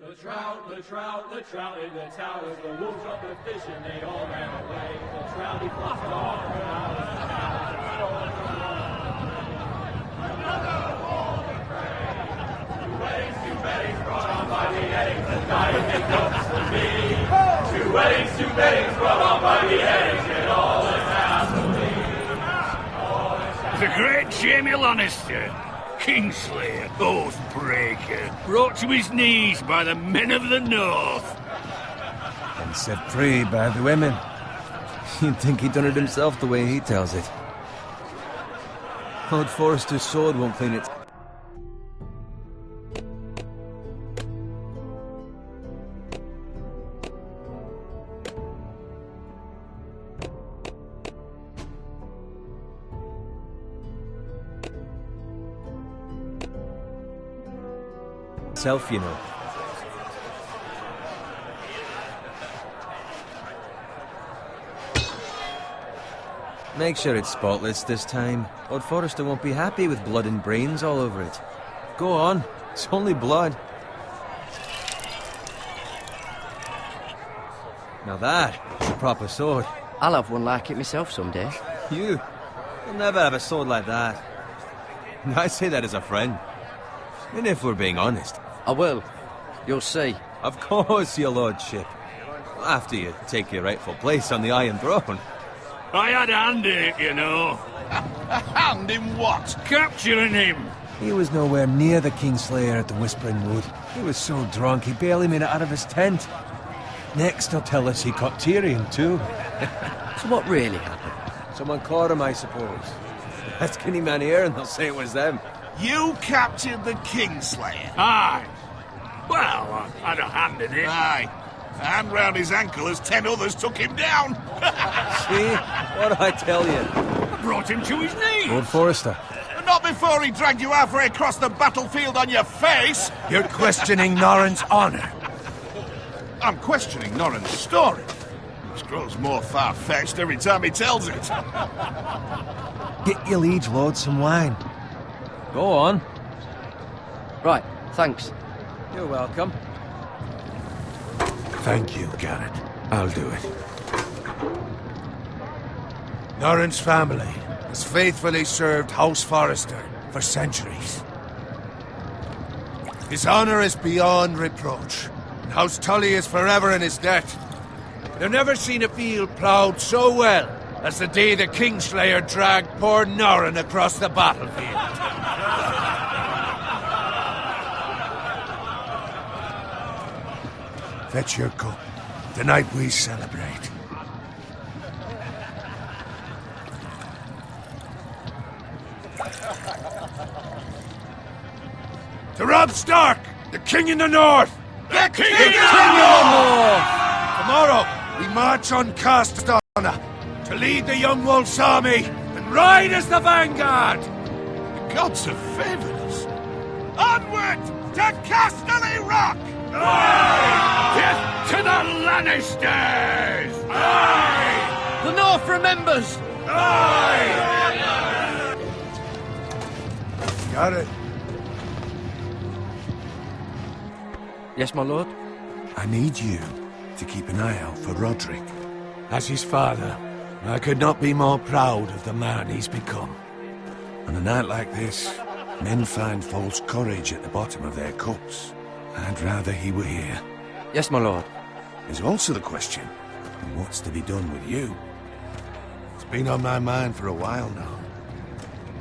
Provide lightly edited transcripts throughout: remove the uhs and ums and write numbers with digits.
The trout in the towers, the wolves of the fish, and they all ran away. The trout, he flopped off, and I was two weddings brought on by the eggs, and dying make notes for me. Two weddings brought on by the eggs, and all is happily. The great Jamie Lannister, Kingslayer, Oathbreaker, brought to his knees by the men of the North. And set free by the women. You'd think he'd done it himself the way he tells it. Lord Forrester's sword won't clean it. Self, you know. Make sure it's spotless this time. Lord Forrester won't be happy with blood and brains all over it. Go on, it's only blood. Now that's a proper sword. I'll have one like it myself someday. You'll never have a sword like that. I say that as a friend. And if we're being honest. I will. You'll see. Of course, your lordship. After you take your rightful place on the Iron Throne. I had a hand in it, you know. A hand in what? Capturing him. He was nowhere near the Kingslayer at the Whispering Wood. He was so drunk he barely made it out of his tent. Next he'll tell us he caught Tyrion too. So what really happened? Someone caught him, I suppose. Ask any man here and they'll say it was them. You captured the Kingslayer? Aye. Well, I had a hand in it. Aye. A hand round his ankle as 10 others took him down. See? What'd I tell you? I brought him to his knees. Lord Forrester. Not before he dragged you halfway across the battlefield on your face. You're questioning Norrin's honor. I'm questioning Norrin's story. Which grows more far-fetched every time he tells it. Get your liege lord some wine. Go on. Right, thanks. You're welcome. Thank you, Garrett. I'll do it. Norrin's family has faithfully served House Forrester for centuries. His honor is beyond reproach, and House Tully is forever in his debt. They've never seen a field ploughed so well as the day the Kingslayer dragged poor Norrin across the battlefield. Fetch your cup. Tonight we celebrate. To Robb Stark, the King in the North! The King in the North! Tomorrow, we march on Castana to lead the Young Wolf's army and ride as the vanguard! The gods have favored us. Onward to Casterly Rock! Death to the Lannisters! Aye! The North remembers! Aye! Got it. Yes, my lord? I need you to keep an eye out for Roderick. As his father, I could not be more proud of the man he's become. On a night like this, men find false courage at the bottom of their cups. I'd rather he were here. Yes, my lord. There's also the question of what's to be done with you. It's been on my mind for a while now.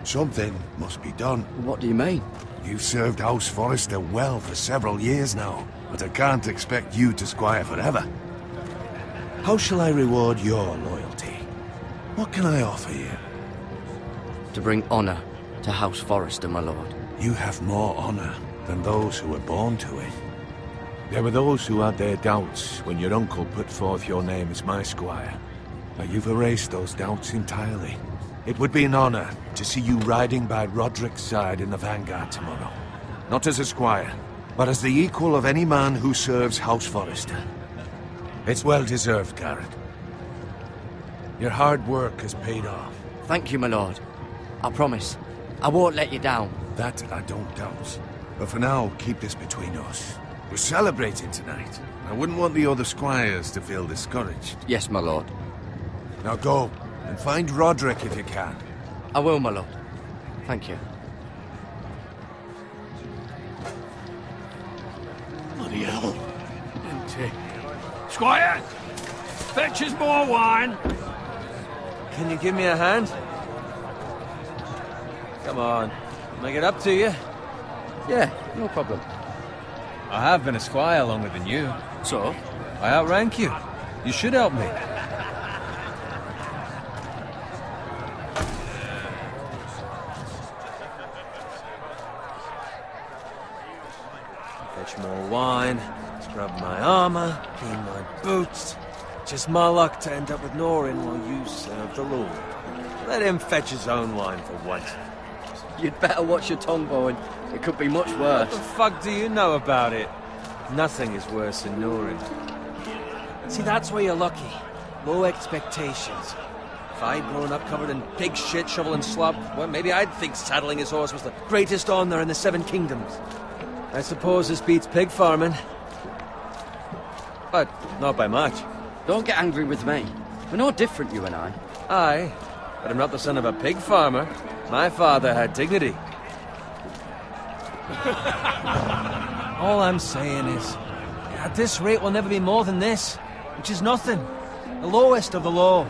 Something must be done. What do you mean? You've served House Forrester well for several years now, but I can't expect you to squire forever. How shall I reward your loyalty? What can I offer you? To bring honor to House Forrester, my lord. You have more honor than those who were born to it. There were those who had their doubts when your uncle put forth your name as my squire. But you've erased those doubts entirely. It would be an honor to see you riding by Roderick's side in the vanguard tomorrow. Not as a squire, but as the equal of any man who serves House Forrester. It's well deserved, Garrett. Your hard work has paid off. Thank you, my lord. I promise. I won't let you down. That I don't doubt. But for now, keep this between us. We're celebrating tonight. I wouldn't want the other squires to feel discouraged. Yes, my lord. Now go, and find Roderick if you can. I will, my lord. Thank you. Bloody hell. Empty. Squire! Fetch us more wine! Can you give me a hand? Come on. Make it up to you. Yeah, no problem. I have been a squire longer than you. So? I outrank you. You should help me. Fetch more wine, scrub my armor, clean my boots. Just my luck to end up with Norin while you serve the Lord. Let him fetch his own wine for once. You'd better watch your tongue, Bowen. It could be much What the worse. fuck do you know about it? Nothing is worse than Norin. See, that's where you're lucky. Low expectations. If I'd grown up covered in pig shit, shovel and slop, well, maybe I'd think saddling his horse was the greatest honor in the Seven Kingdoms. I suppose this beats pig farming. But not by much. Don't get angry with me. We're no different, you and I. Aye, but I'm not the son of a pig farmer. My father had dignity. All I'm saying is, at this rate we'll never be more than this, which is nothing. The lowest of the low.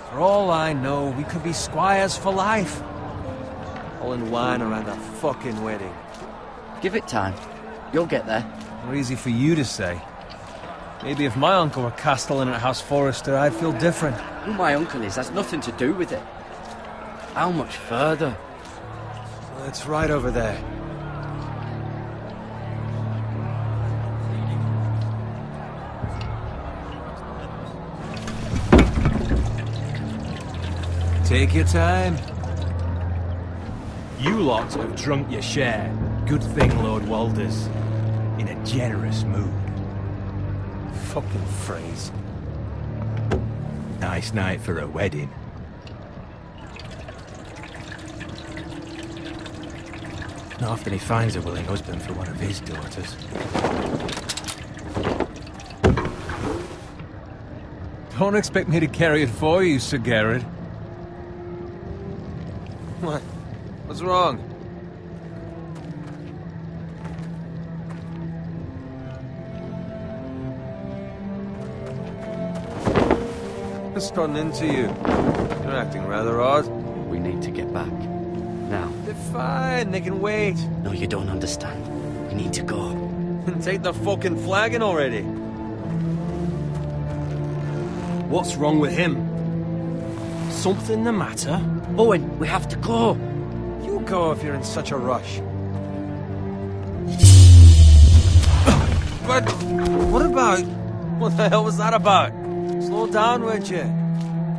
For all I know, we could be squires for life. All in wine around a fucking wedding. Give it time. You'll get there. More easy for you to say. Maybe if my uncle were castellan at House Forrester, I'd feel different. Who my uncle is has nothing to do with it. How much further? Well, it's right over there. Take your time. You lot have drunk your share. Good thing Lord Walder's in a generous mood. Fucking phrase. Nice night for a wedding. Not often he finds a willing husband for one of his daughters. Don't expect me to carry it for you, Sir Garrett. What? What's wrong? What's gotten into you? You're acting rather odd. We need to get back. Now. They're fine, they can wait. No, you don't understand. We need to go. Take the fucking flagon already. What's wrong with him? Something the matter? Owen, we have to go. You go if you're in such a rush. But what about... What the hell was that about? Slow down, would you?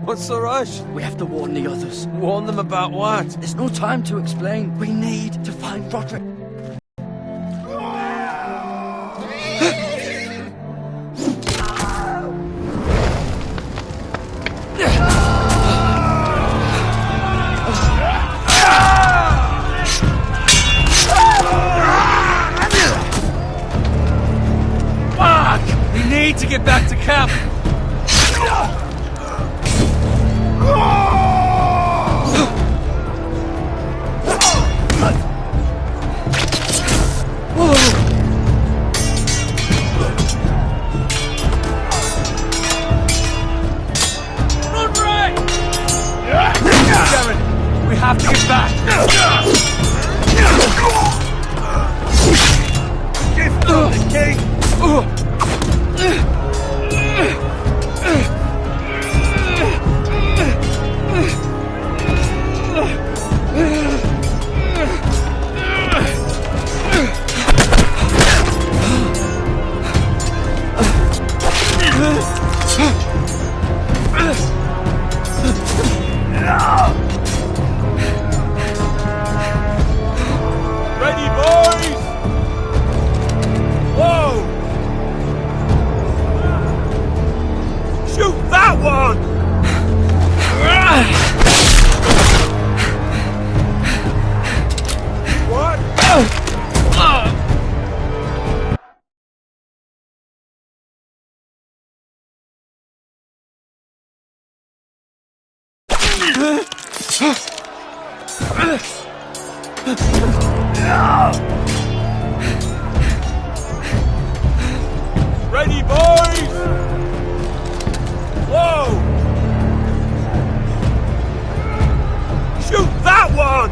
What's the rush? We have to warn the others. Warn them about what? There's no time to explain. We need to find Roderick. Fuck! We need to get back to camp. We have to get back! Give them the king! Ready, boys! Whoa! Ready, boys! Whoa! Shoot that one!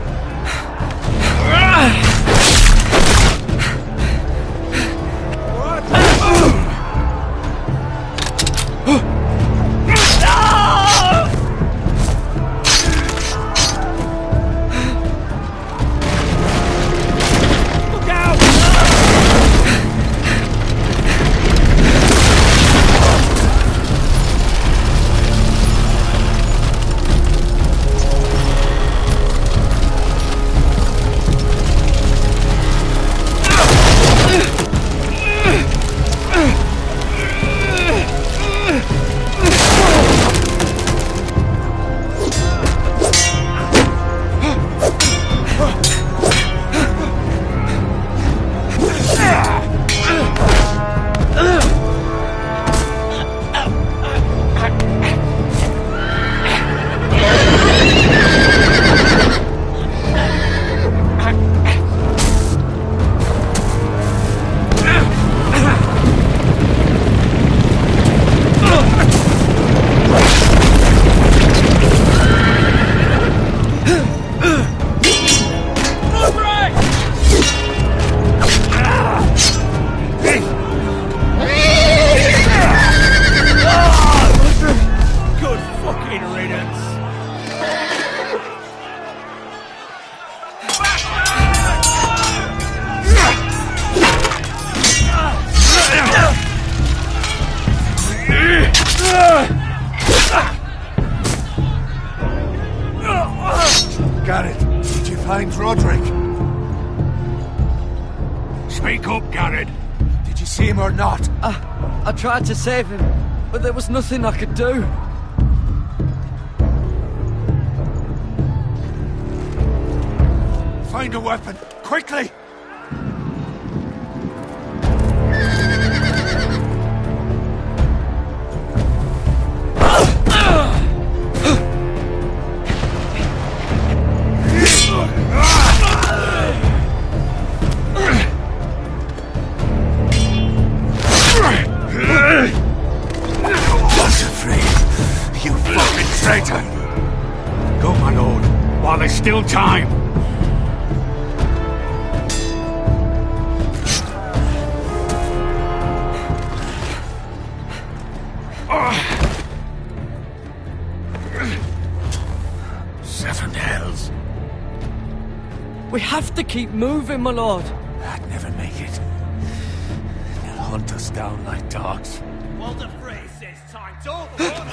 Garrett, did you find Roderick? Speak up, Garrett. Did you see him or not? I tried to save him, but there was nothing I could do. Find a weapon, quickly! You fucking traitor! Go, my lord, while there's still time. Seven hells. We have to keep moving, my lord. I'd never make it. They'll hunt us down like dogs. Walder Frey says time to overrun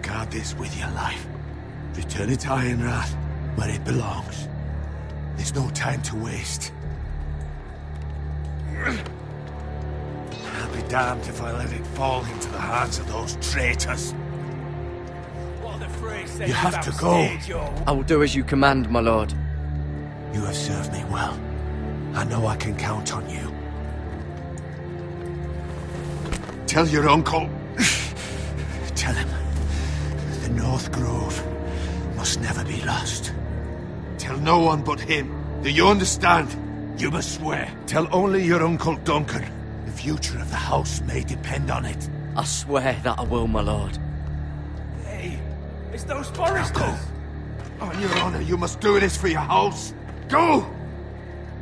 Guard this with your life. Return it to Ironrath, where it belongs. There's no time to waste. I'll be damned if I let it fall into the hands of those traitors. Walder Frey says You have to go. I will do as you command, my lord. You have served me well. I know I can count on you. Tell your uncle. Tell him. The North Grove must never be lost. Tell no one but him. Do you understand? You must swear. Tell only your Uncle Duncan. The future of the house may depend on it. I swear that I will, my lord. Hey, it's those foresters. Now go. On your honor, you must do this for your house. Go!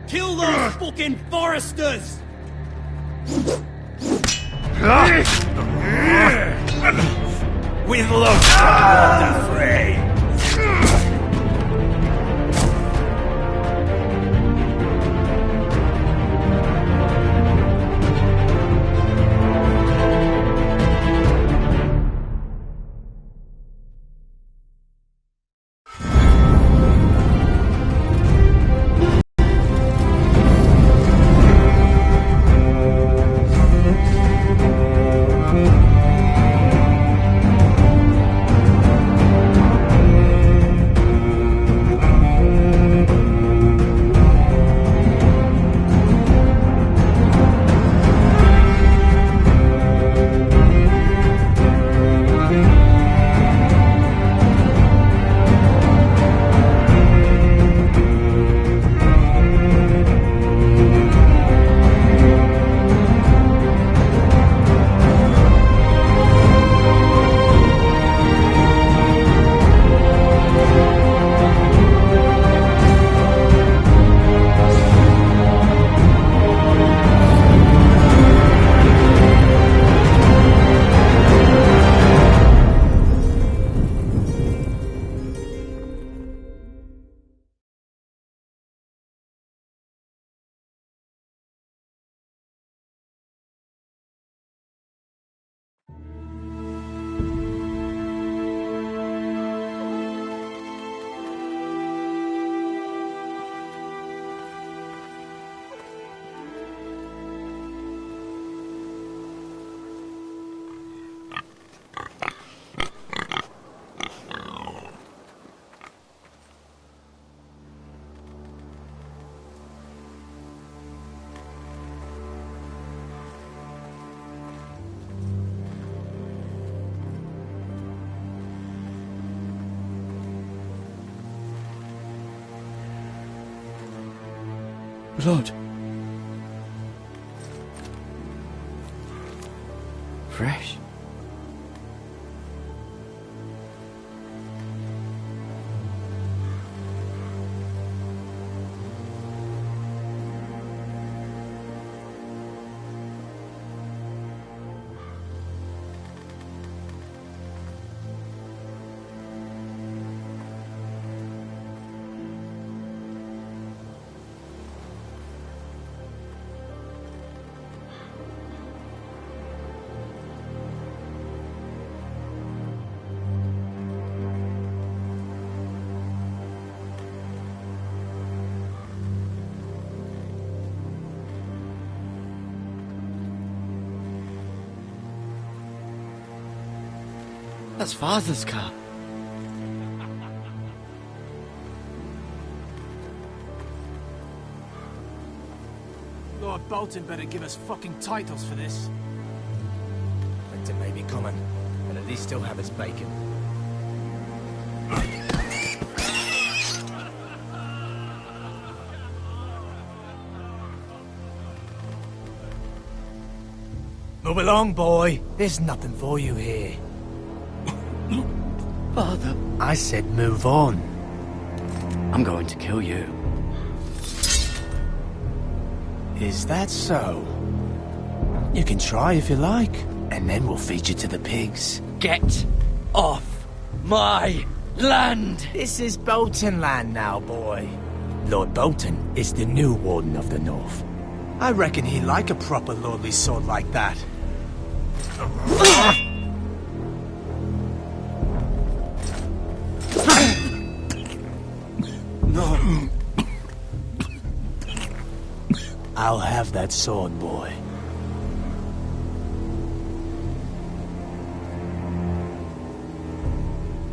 Kill those fucking foresters! With love, Walder Frey. Blood. Fresh. That's Father's car. Lord Bolton better give us fucking titles for this. Winter may be coming, but at least still have his bacon. Move along, boy. There's nothing for you here. Father, I said move on. I'm going to kill you. Is that so? You can try if you like, and then we'll feed you to the pigs. Get off my land! This is Bolton land now, boy. Lord Bolton is the new Warden of the North. I reckon he'd like a proper lordly sword like that. No. I'll have that sword, boy.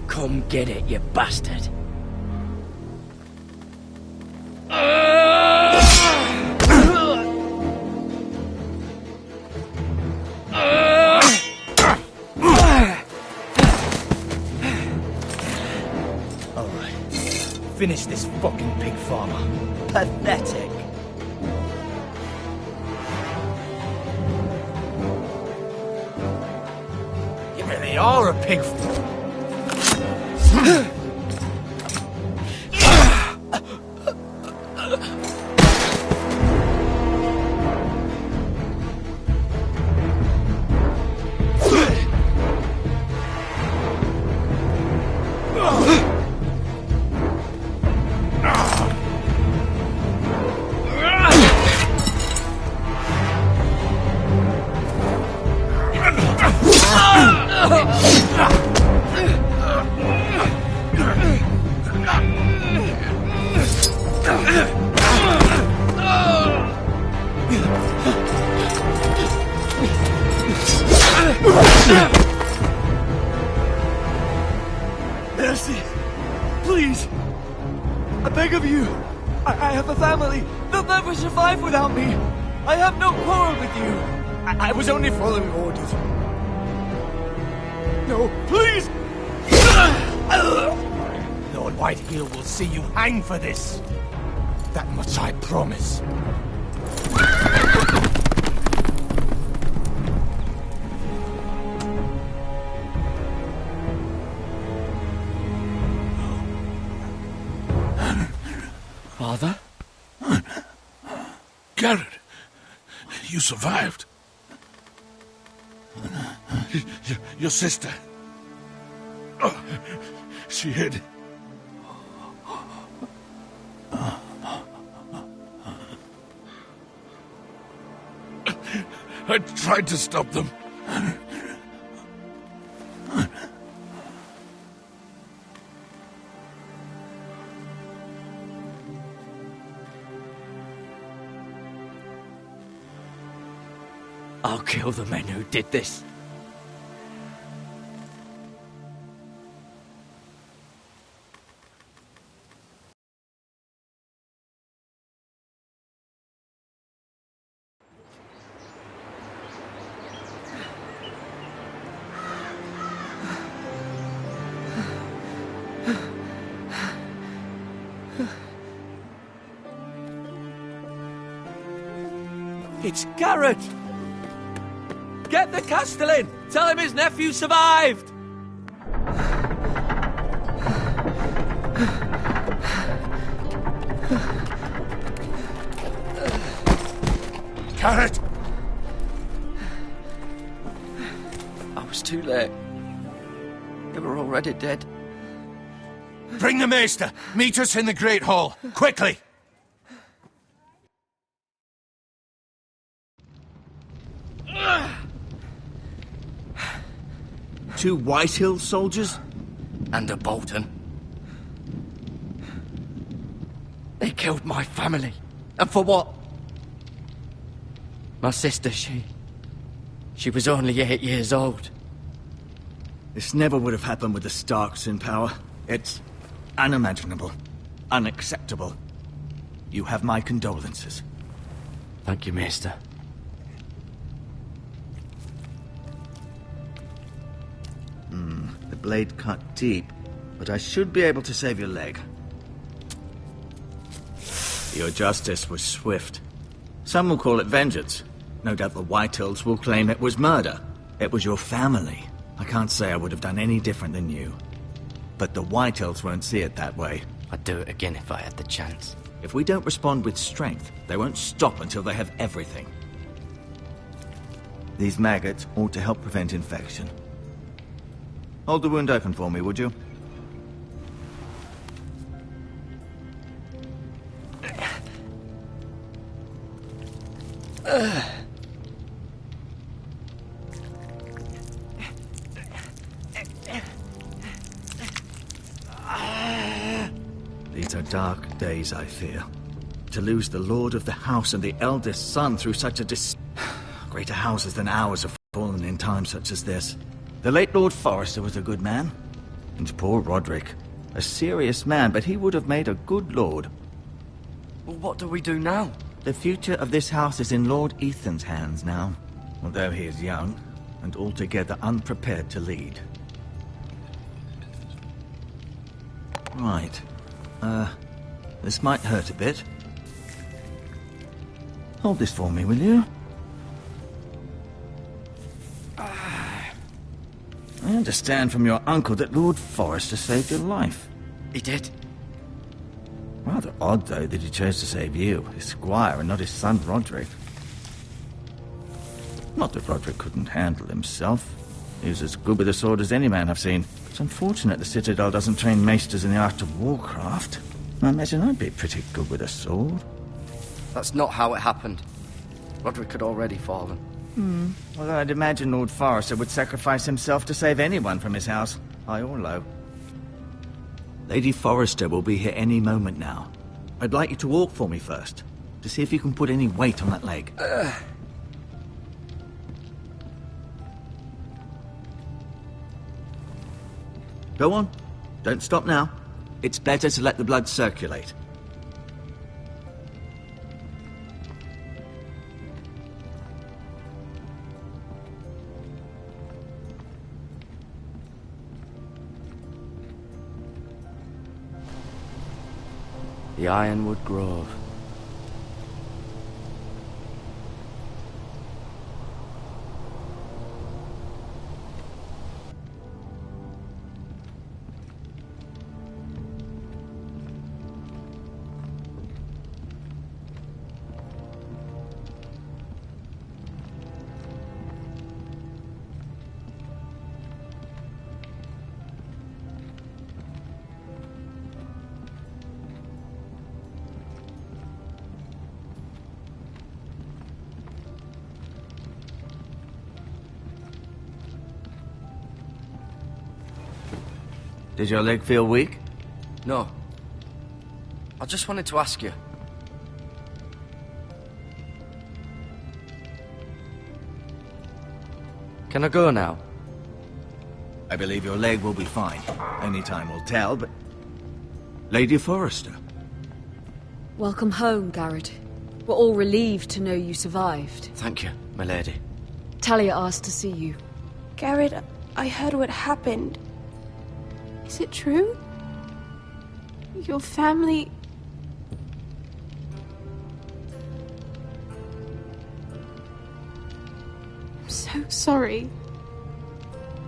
Come get it, you bastard. Alright. Finish this fucking pig farmer. Pathetic. You really are a pig. Mercy! Please! I beg of you! I have a family! They'll never survive without me! I have no quarrel with you! I was only following orders. No, please! Lord Whitehill will see you hang for this. That much I promise. Father? Garrett, you survived. Your sister. Oh, she hid. I tried to stop them. I'll kill the men who did this. It's Garrett! Get the Castellan! Tell him his nephew survived! Garrett! I was too late. They were already dead. Bring the Maester! Meet us in the Great Hall! Quickly! Two Whitehill soldiers? And a Bolton. They killed my family. And for what? My sister, she was only 8 years old. This never would have happened with the Starks in power. It's unimaginable. Unacceptable. You have my condolences. Thank you, Maester. The blade cut deep, but I should be able to save your leg. Your justice was swift. Some will call it vengeance. No doubt the Whitehills will claim it was murder. It was your family. I can't say I would have done any different than you. But the Whitehills won't see it that way. I'd do it again if I had the chance. If we don't respond with strength, they won't stop until they have everything. These maggots ought to help prevent infection. Hold the wound open for me, would you? These are dark days, I fear. To lose the lord of the house and the eldest son through such a greater houses than ours have fallen in times such as this. The late Lord Forrester was a good man. And poor Roderick. A serious man, but he would have made a good lord. Well, what do we do now? The future of this house is in Lord Ethan's hands now. Although he is young, and altogether unprepared to lead. Right. This might hurt a bit. Hold this for me, will you? I understand from your uncle that Lord Forrester saved your life. He did. Rather odd, though, that he chose to save you, his squire, and not his son Roderick. Not that Roderick couldn't handle himself. He was as good with a sword as any man I've seen. It's unfortunate the Citadel doesn't train maesters in the art of warcraft. I imagine I'd be pretty good with a sword. That's not how it happened. Roderick had already fallen. Well, I'd imagine Lord Forrester would sacrifice himself to save anyone from his house, high or low. Lady Forrester will be here any moment now. I'd like you to walk for me first, to see if you can put any weight on that leg. Go on. Don't stop now. It's better to let the blood circulate. The Ironwood Grove. Did your leg feel weak? No. I just wanted to ask you. Can I go now? I believe your leg will be fine. Only time will tell, but... Lady Forrester. Welcome home, Garrett. We're all relieved to know you survived. Thank you, my lady. Talia asked to see you. Garrett, I heard what happened. Is it true? Your family... sorry.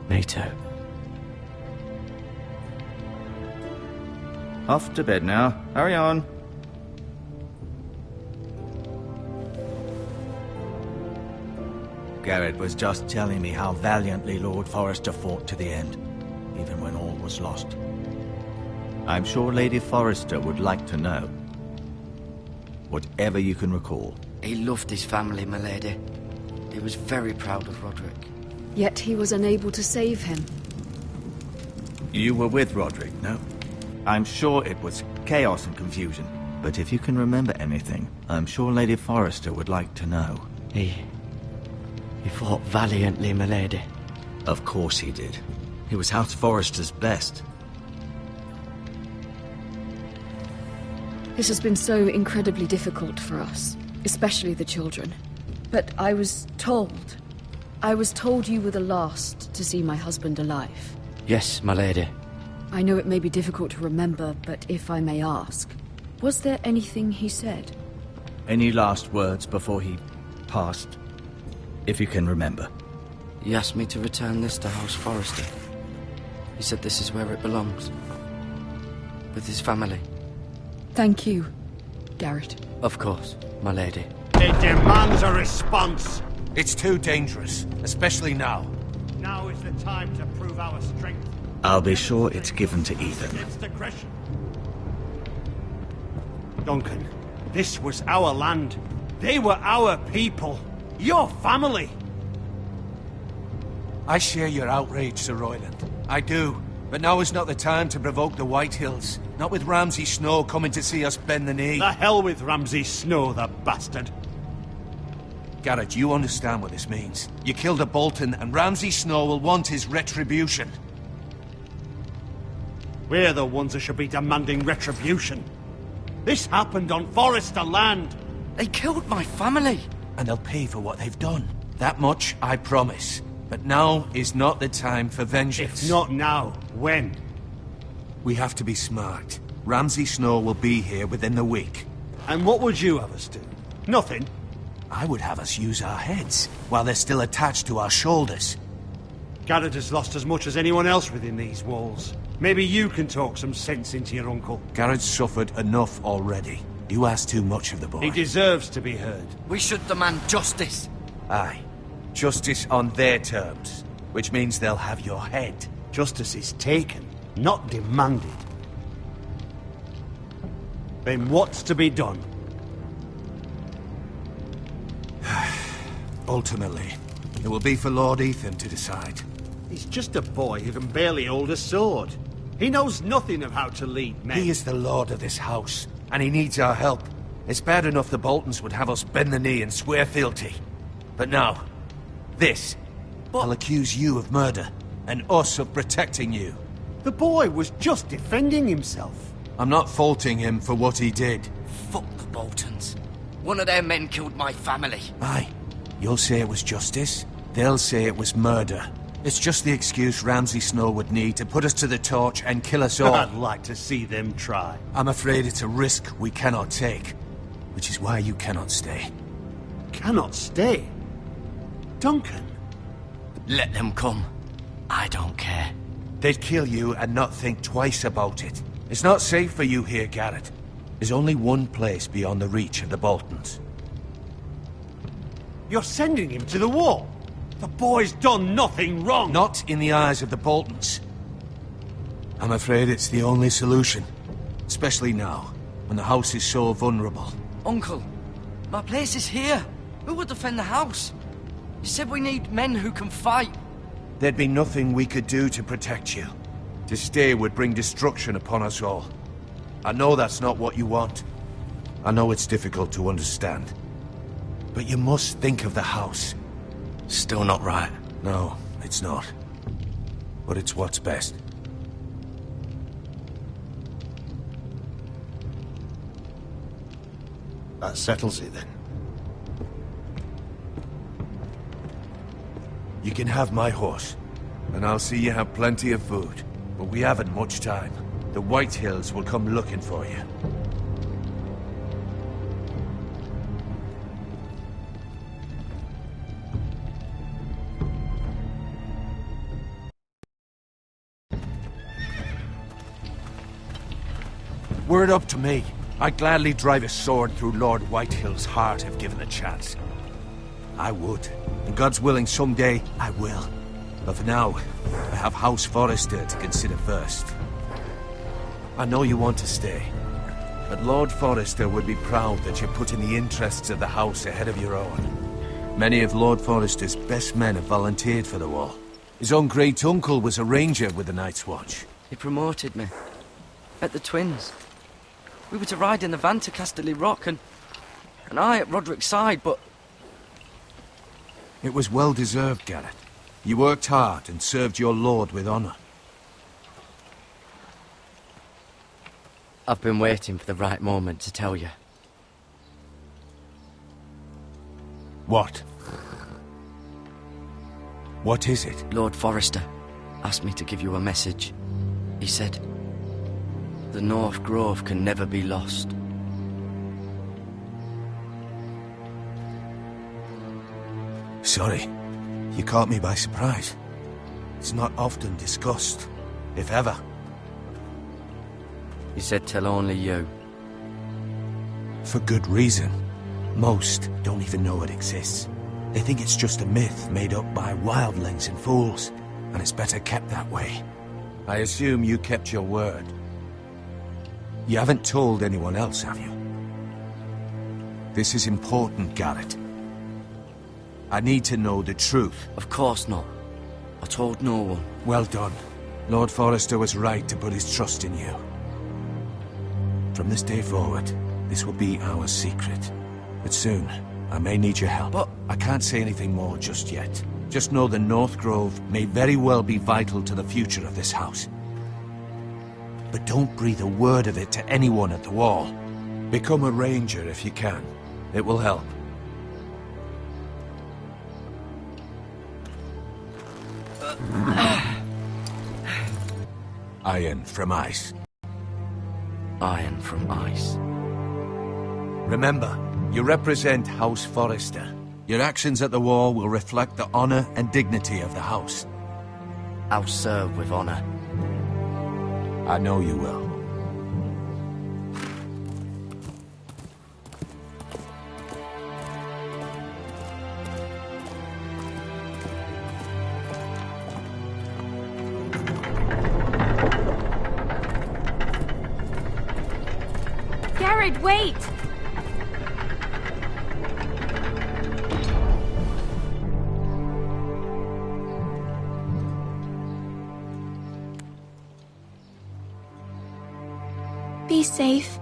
Me too. Off to bed now. Hurry on. Garrett was just telling me how valiantly Lord Forrester fought to the end, even when all was lost. I'm sure Lady Forrester would like to know. Whatever you can recall. He loved his family, my lady. He was very proud of Roderick. Yet he was unable to save him. You were with Roderick, no? I'm sure it was chaos and confusion. But if you can remember anything, I'm sure Lady Forrester would like to know. He fought valiantly, my lady. Of course he did. He was House Forrester's best. This has been so incredibly difficult for us, especially the children. But I was told you were the last to see my husband alive. Yes, my lady. I know it may be difficult to remember, but if I may ask, was there anything he said? Any last words before he passed? If you can remember. He asked me to return this to House Forrester. He said this is where it belongs. With his family. Thank you, Garrett. Of course, my lady. It demands a response. It's too dangerous, especially now. Now is the time to prove our strength. I'll be sure it's given to Ethan. Against aggression. Duncan, this was our land. They were our people. Your family. I share your outrage, Sir Royland. I do. But now is not the time to provoke the Whitehills. Not with Ramsay Snow coming to see us bend the knee. The hell with Ramsay Snow, the bastard. Garrett, you understand what this means. You killed a Bolton, and Ramsay Snow will want his retribution. We're the ones that should be demanding retribution. This happened on Forrester land. They killed my family. And they'll pay for what they've done. That much, I promise. But now is not the time for vengeance. If not now, when? We have to be smart. Ramsay Snow will be here within the week. And what would you have us do? Nothing. I would have us use our heads, while they're still attached to our shoulders. Garrett has lost as much as anyone else within these walls. Maybe you can talk some sense into your uncle. Garrett's suffered enough already. You ask too much of the boy. He deserves to be heard. We should demand justice. Aye. Justice on their terms. Which means they'll have your head. Justice is taken, not demanded. Then what's to be done? Ultimately, it will be for Lord Ethan to decide. He's just a boy who can barely hold a sword. He knows nothing of how to lead men. He is the lord of this house, and he needs our help. It's bad enough the Boltons would have us bend the knee and swear fealty. But now, this. I'll accuse you of murder, and us of protecting you. The boy was just defending himself. I'm not faulting him for what he did. Fuck the Boltons. One of their men killed my family. Aye. You'll say it was justice. They'll say it was murder. It's just the excuse Ramsay Snow would need to put us to the torch and kill us all. I'd like to see them try. I'm afraid it's a risk we cannot take. Which is why you cannot stay. Cannot stay? Duncan? Let them come. I don't care. They'd kill you and not think twice about it. It's not safe for you here, Garrett. There's only one place beyond the reach of the Boltons. You're sending him to the wall? The boy's done nothing wrong! Not in the eyes of the Boltons. I'm afraid it's the only solution. Especially now, when the house is so vulnerable. Uncle, my place is here. Who will defend the house? You said we need men who can fight. There'd be nothing we could do to protect you. To stay would bring destruction upon us all. I know that's not what you want. I know it's difficult to understand. But you must think of the house. Still not right. No, it's not. But it's what's best. That settles it then. You can have my horse, and I'll see you have plenty of food. But we haven't much time. The Whitehills will come looking for you. Were it up to me, I'd gladly drive a sword through Lord Whitehill's heart if given the chance. I would. And God's willing, someday I will. But for now, I have House Forrester to consider first. I know you want to stay, but Lord Forrester would be proud that you're putting the interests of the house ahead of your own. Many of Lord Forrester's best men have volunteered for the war. His own great-uncle was a ranger with the Night's Watch. He promoted me. At the Twins. We were to ride in the van to Casterly Rock, and I at Roderick's side, but... It was well-deserved, Garrett. You worked hard and served your lord with honor. I've been waiting for the right moment to tell you. What? What is it? Lord Forrester asked me to give you a message. He said, the North Grove can never be lost. Sorry, you caught me by surprise. It's not often discussed, if ever. He said tell only you. For good reason. Most don't even know it exists. They think it's just a myth made up by wildlings and fools, and it's better kept that way. I assume you kept your word. You haven't told anyone else, have you? This is important, Garrett. I need to know the truth. Of course not. I told no one. Well done. Lord Forrester was right to put his trust in you. From this day forward, this will be our secret. But soon, I may need your help. But I can't say anything more just yet. Just know the North Grove may very well be vital to the future of this house. But don't breathe a word of it to anyone at the wall. Become a ranger if you can. It will help. Iron from ice. Iron from ice. Remember, you represent House Forrester. Your actions at the war will reflect the honor and dignity of the house. I'll serve with honor. I know you will. Garrett, wait! Be safe.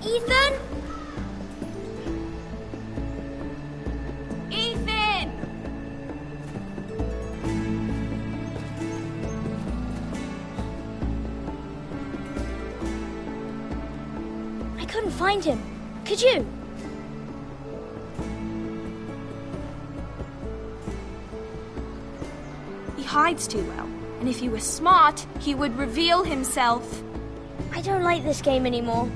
Ethan? Ethan! I couldn't find him. Could you? He hides too well, and if he was smart, he would reveal himself. I don't like this game anymore.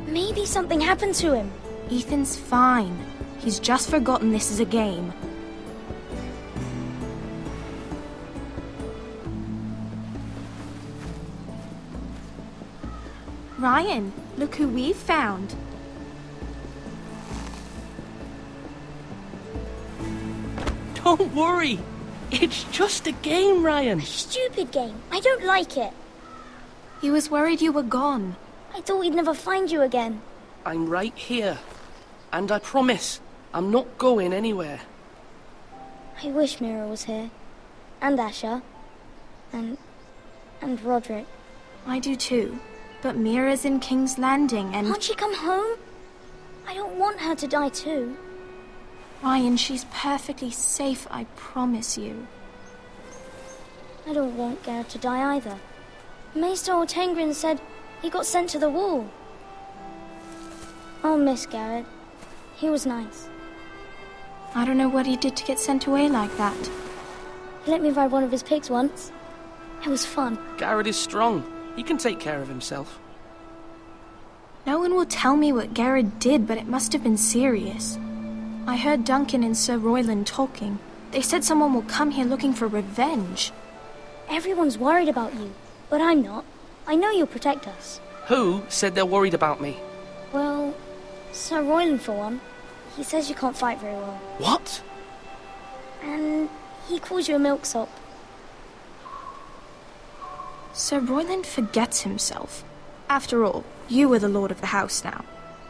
Maybe something happened to him. Ethan's fine. He's just forgotten this is a game. Ryan, look who we've found. Don't worry. It's just a game, Ryan. A stupid game. I don't like it. He was worried you were gone. I thought we'd never find you again. I'm right here. And I promise, I'm not going anywhere. I wish Mira was here. And Asher. And Roderick. I do too. But Mira's in King's Landing and... Can't she come home? I don't want her to die too. Ryan, she's perfectly safe, I promise you. I don't want Garrett to die either. Maester Ortengrin said he got sent to the wall. I'll miss Garrett. He was nice. I don't know what he did to get sent away like that. He let me ride one of his pigs once. It was fun. Garrett is strong. He can take care of himself. No one will tell me what Garrett did, but it must have been serious. I heard Duncan and Sir Royland talking. They said someone will come here looking for revenge. Everyone's worried about you, but I'm not. I know you'll protect us. Who said they're worried about me? Well, Sir Royland for one. He says you can't fight very well. What? And he calls you a milksop. Sir Royland forgets himself. After all, you are the lord of the house now.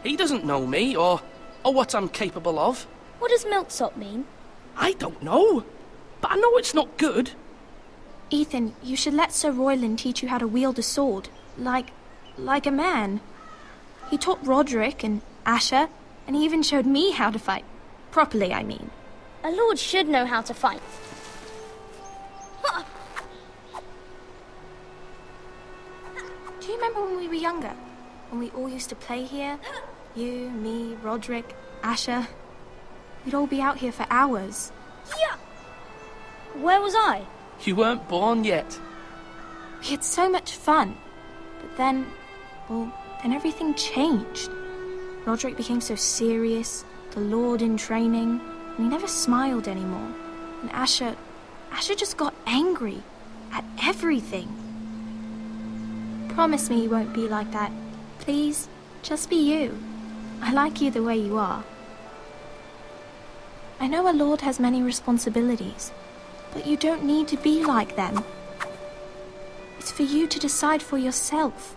He doesn't know me, or what I'm capable of. What does milksop mean? I don't know, but I know it's not good. Ethan, you should let Sir Royland teach you how to wield a sword, like a man. He taught Roderick and Asher, and he even showed me how to fight. Properly, I mean. A lord should know how to fight. Do you remember when we were younger? When we all used to play here? You, me, Roderick, Asher. We'd all be out here for hours. Yeah! Where was I? You weren't born yet. We had so much fun. But then everything changed. Roderick became so serious, the lord in training, and he never smiled anymore. And Asher just got angry at everything. Promise me you won't be like that. Please, just be you. I like you the way you are. I know a lord has many responsibilities, but you don't need to be like them. It's for you to decide for yourself.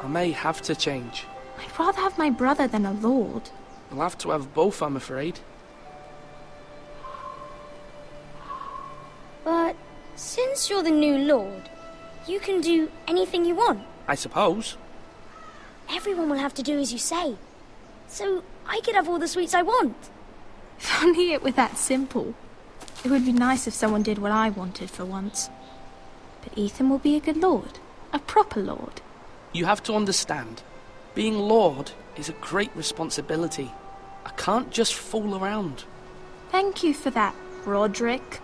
I may have to change. I'd rather have my brother than a lord. I'll have to have both, I'm afraid. But since you're the new lord, you can do anything you want. I suppose. Everyone will have to do as you say. So I could have all the sweets I want. If only it were that simple. It would be nice if someone did what I wanted for once. But Ethan will be a good lord. A proper lord. You have to understand. Being lord is a great responsibility. I can't just fool around. Thank you for that, Roderick.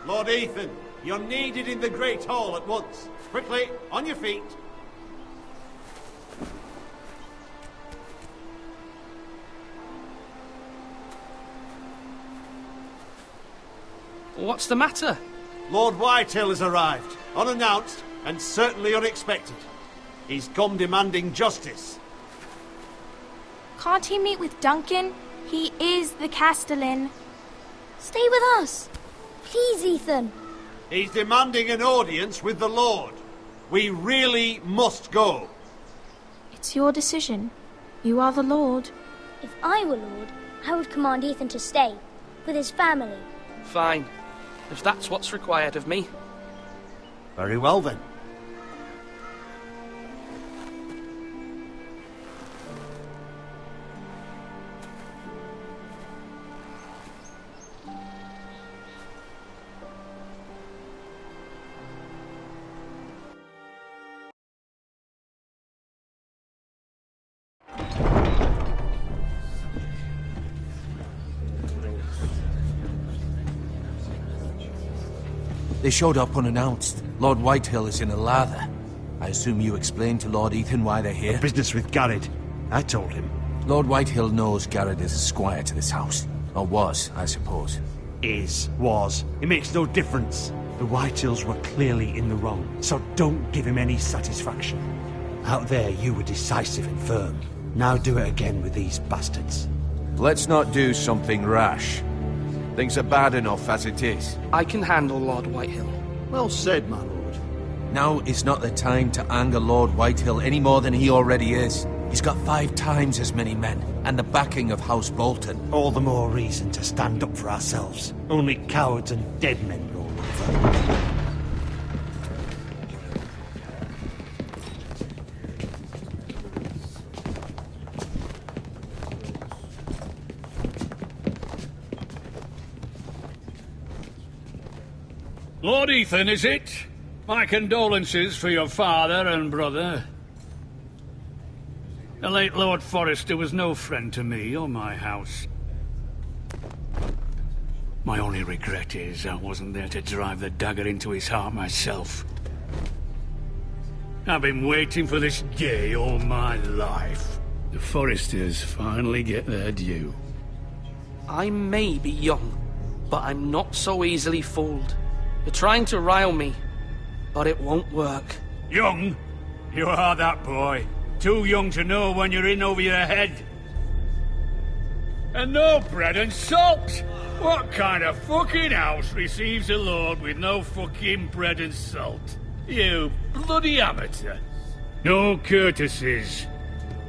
Lord Ethan, you're needed in the Great Hall at once. Quickly, on your feet. What's the matter? Lord Whitehill has arrived, unannounced and certainly unexpected. He's come demanding justice. Can't he meet with Duncan? He is the Castellan. Stay with us. Please, Ethan. He's demanding an audience with the Lord. We really must go. It's your decision. You are the Lord. If I were Lord, I would command Ethan to stay, with his family. Fine. If that's what's required of me. Very well, then. They showed up unannounced. Lord Whitehill is in a lather. I assume you explained to Lord Ethan why they're here? Business with Garrett. I told him. Lord Whitehill knows Garrett is a squire to this house. Or was, I suppose. Was. It makes no difference. The Whitehills were clearly in the wrong, so don't give him any satisfaction. Out there, you were decisive and firm. Now do it again with these bastards. Let's not do something rash. Things are bad enough as it is. I can handle Lord Whitehill. Well said, my lord. Now is not the time to anger Lord Whitehill any more than he already is. He's got 5 times as many men, and the backing of House Bolton. All the more reason to stand up for ourselves. Only cowards and dead men roll over. Lord Ethan, is it? My condolences for your father and brother. The late Lord Forrester was no friend to me or my house. My only regret is I wasn't there to drive the dagger into his heart myself. I've been waiting for this day all my life. The Forresters finally get their due. I may be young, but I'm not so easily fooled. You're trying to rile me, but it won't work. Young? You are that boy. Too young to know when you're in over your head. And no bread and salt! What kind of fucking house receives a lord with no fucking bread and salt? You bloody amateur. No courtesies.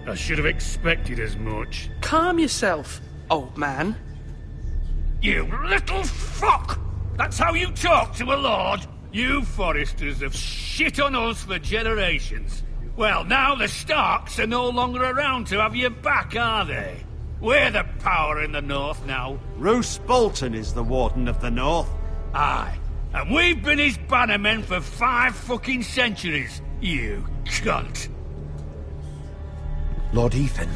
I should have expected as much. Calm yourself, old man. You little fuck! That's how you talk to a lord? You Forresters have shit on us for generations. Well, now the Starks are no longer around to have your back, are they? We're the power in the north now. Roose Bolton is the Warden of the North. Aye. And we've been his bannermen for 5 fucking centuries, you cunt. Lord Ethan,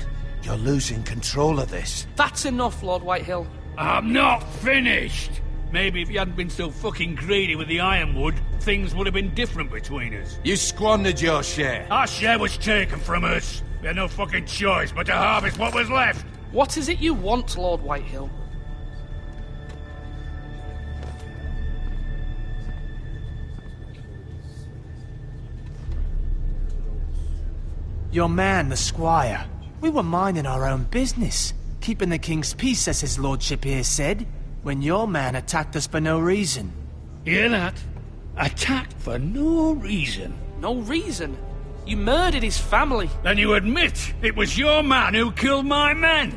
you're losing control of this. That's enough, Lord Whitehill. I'm not finished! Maybe if you hadn't been so fucking greedy with the ironwood, things would have been different between us. You squandered your share. Our share was taken from us. We had no fucking choice but to harvest what was left. What is it you want, Lord Whitehill? Your man, the squire. We were minding our own business, keeping the king's peace, as his lordship here said, when your man attacked us for no reason. Hear that? Attacked for no reason. No reason? You murdered his family. Then you admit it was your man who killed my men.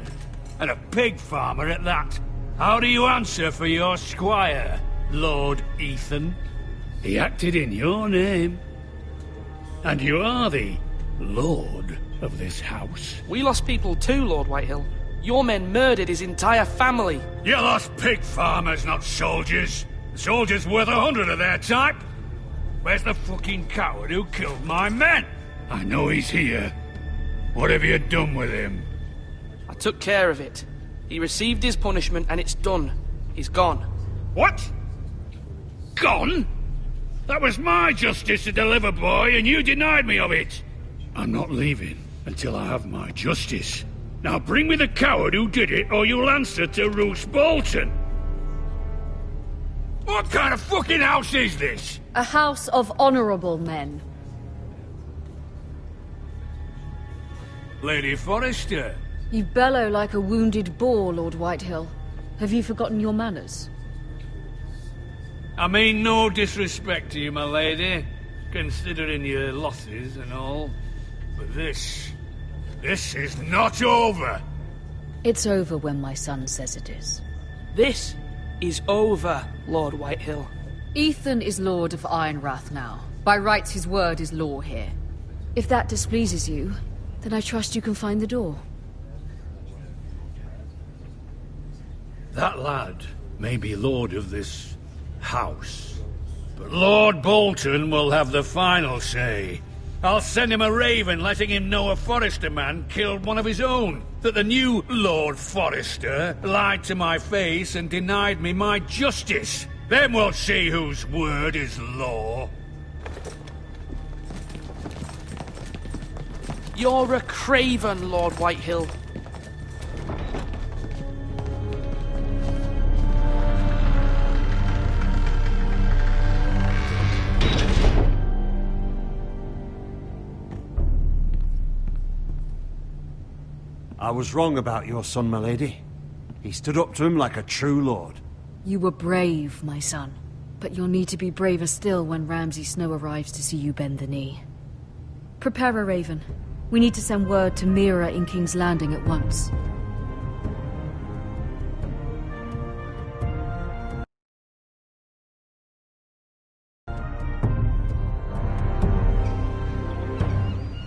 And a pig farmer at that. How do you answer for your squire, Lord Ethan? He acted in your name. And you are the lord of this house. We lost people too, Lord Whitehill. Your men murdered his entire family. You lost pig farmers, not soldiers. The soldiers worth 100 of their type. Where's the fucking coward who killed my men? I know he's here. What have you done with him? I took care of it. He received his punishment and it's done. He's gone. What? Gone? That was my justice to deliver, boy, and you denied me of it. I'm not leaving until I have my justice. Now bring me the coward who did it, or you'll answer to Roose Bolton. What kind of fucking house is this? A house of honorable men. Lady Forrester. You bellow like a wounded boar, Lord Whitehill. Have you forgotten your manners? I mean no disrespect to you, my lady, considering your losses and all. But this is not over. It's over when my son says it is. This is over, Lord Whitehill. Ethan is Lord of Ironrath now. By rights, his word is law here. If that displeases you, then I trust you can find the door. That lad may be lord of this house, but Lord Bolton will have the final say. I'll send him a raven letting him know a Forrester man killed one of his own. That the new Lord Forrester lied to my face and denied me my justice. Then we'll see whose word is law. You're a craven, Lord Whitehill. I was wrong about your son, my lady. He stood up to him like a true lord. You were brave, my son. But you'll need to be braver still when Ramsay Snow arrives to see you bend the knee. Prepare a raven. We need to send word to Mira in King's Landing at once.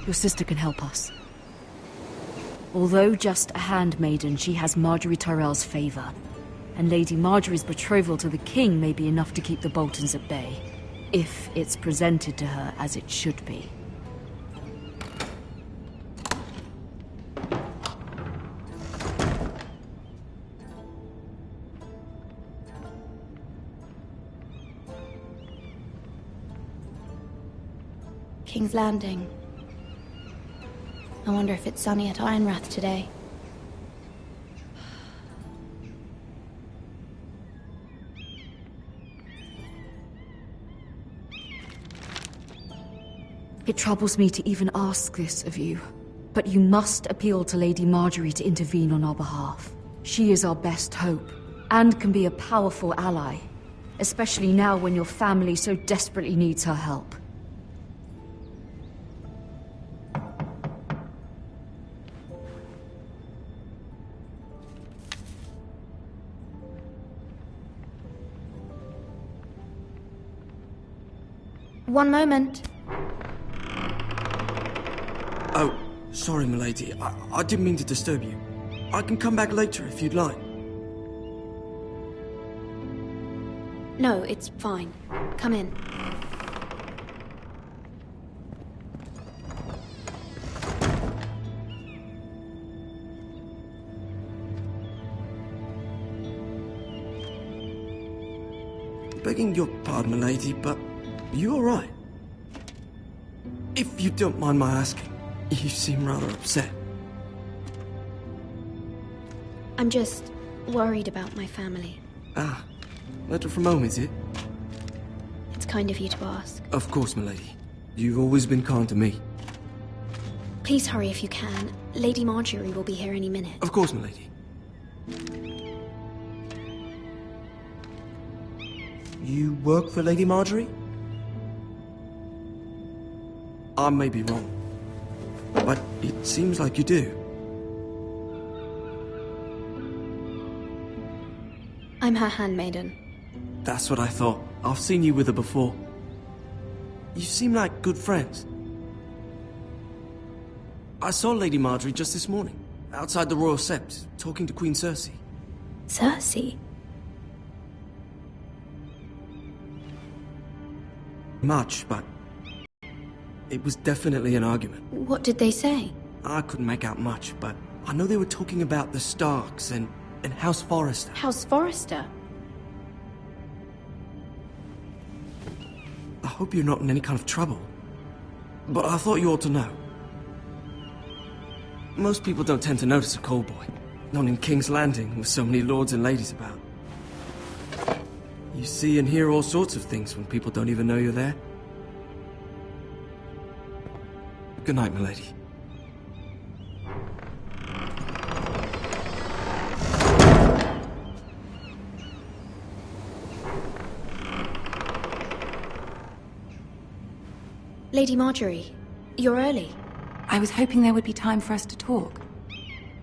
Your sister can help us. Although just a handmaiden, she has Marjorie Tyrell's favor. And Lady Marjorie's betrothal to the king may be enough to keep the Boltons at bay. If it's presented to her as it should be. King's Landing. I wonder if it's sunny at Ironrath today. It troubles me to even ask this of you, but you must appeal to Lady Marjorie to intervene on our behalf. She is our best hope, and can be a powerful ally, especially now when your family so desperately needs her help. One moment. Oh, sorry, milady. I didn't mean to disturb you. I can come back later if you'd like. No, it's fine. Come in. Begging your pardon, milady, but you all right? If you don't mind my asking, you seem rather upset. I'm just worried about my family. Ah, letter from home, is it? It's kind of you to ask. Of course, milady. You've always been kind to me. Please hurry if you can. Lady Marjorie will be here any minute. Of course, milady. You work for Lady Marjorie? I may be wrong, but it seems like you do. I'm her handmaiden. That's what I thought. I've seen you with her before. You seem like good friends. I saw Lady Marjorie just this morning, outside the Royal Sept, talking to Queen Cersei. Cersei? Much, but it was definitely an argument. What did they say? I couldn't make out much, but I know they were talking about the Starks and House Forrester. House Forrester? I hope you're not in any kind of trouble, but I thought you ought to know. Most people don't tend to notice a call boy, not in King's Landing with so many lords and ladies about. You see and hear all sorts of things when people don't even know you're there. Good night, milady. Lady Marjorie, you're early. I was hoping there would be time for us to talk.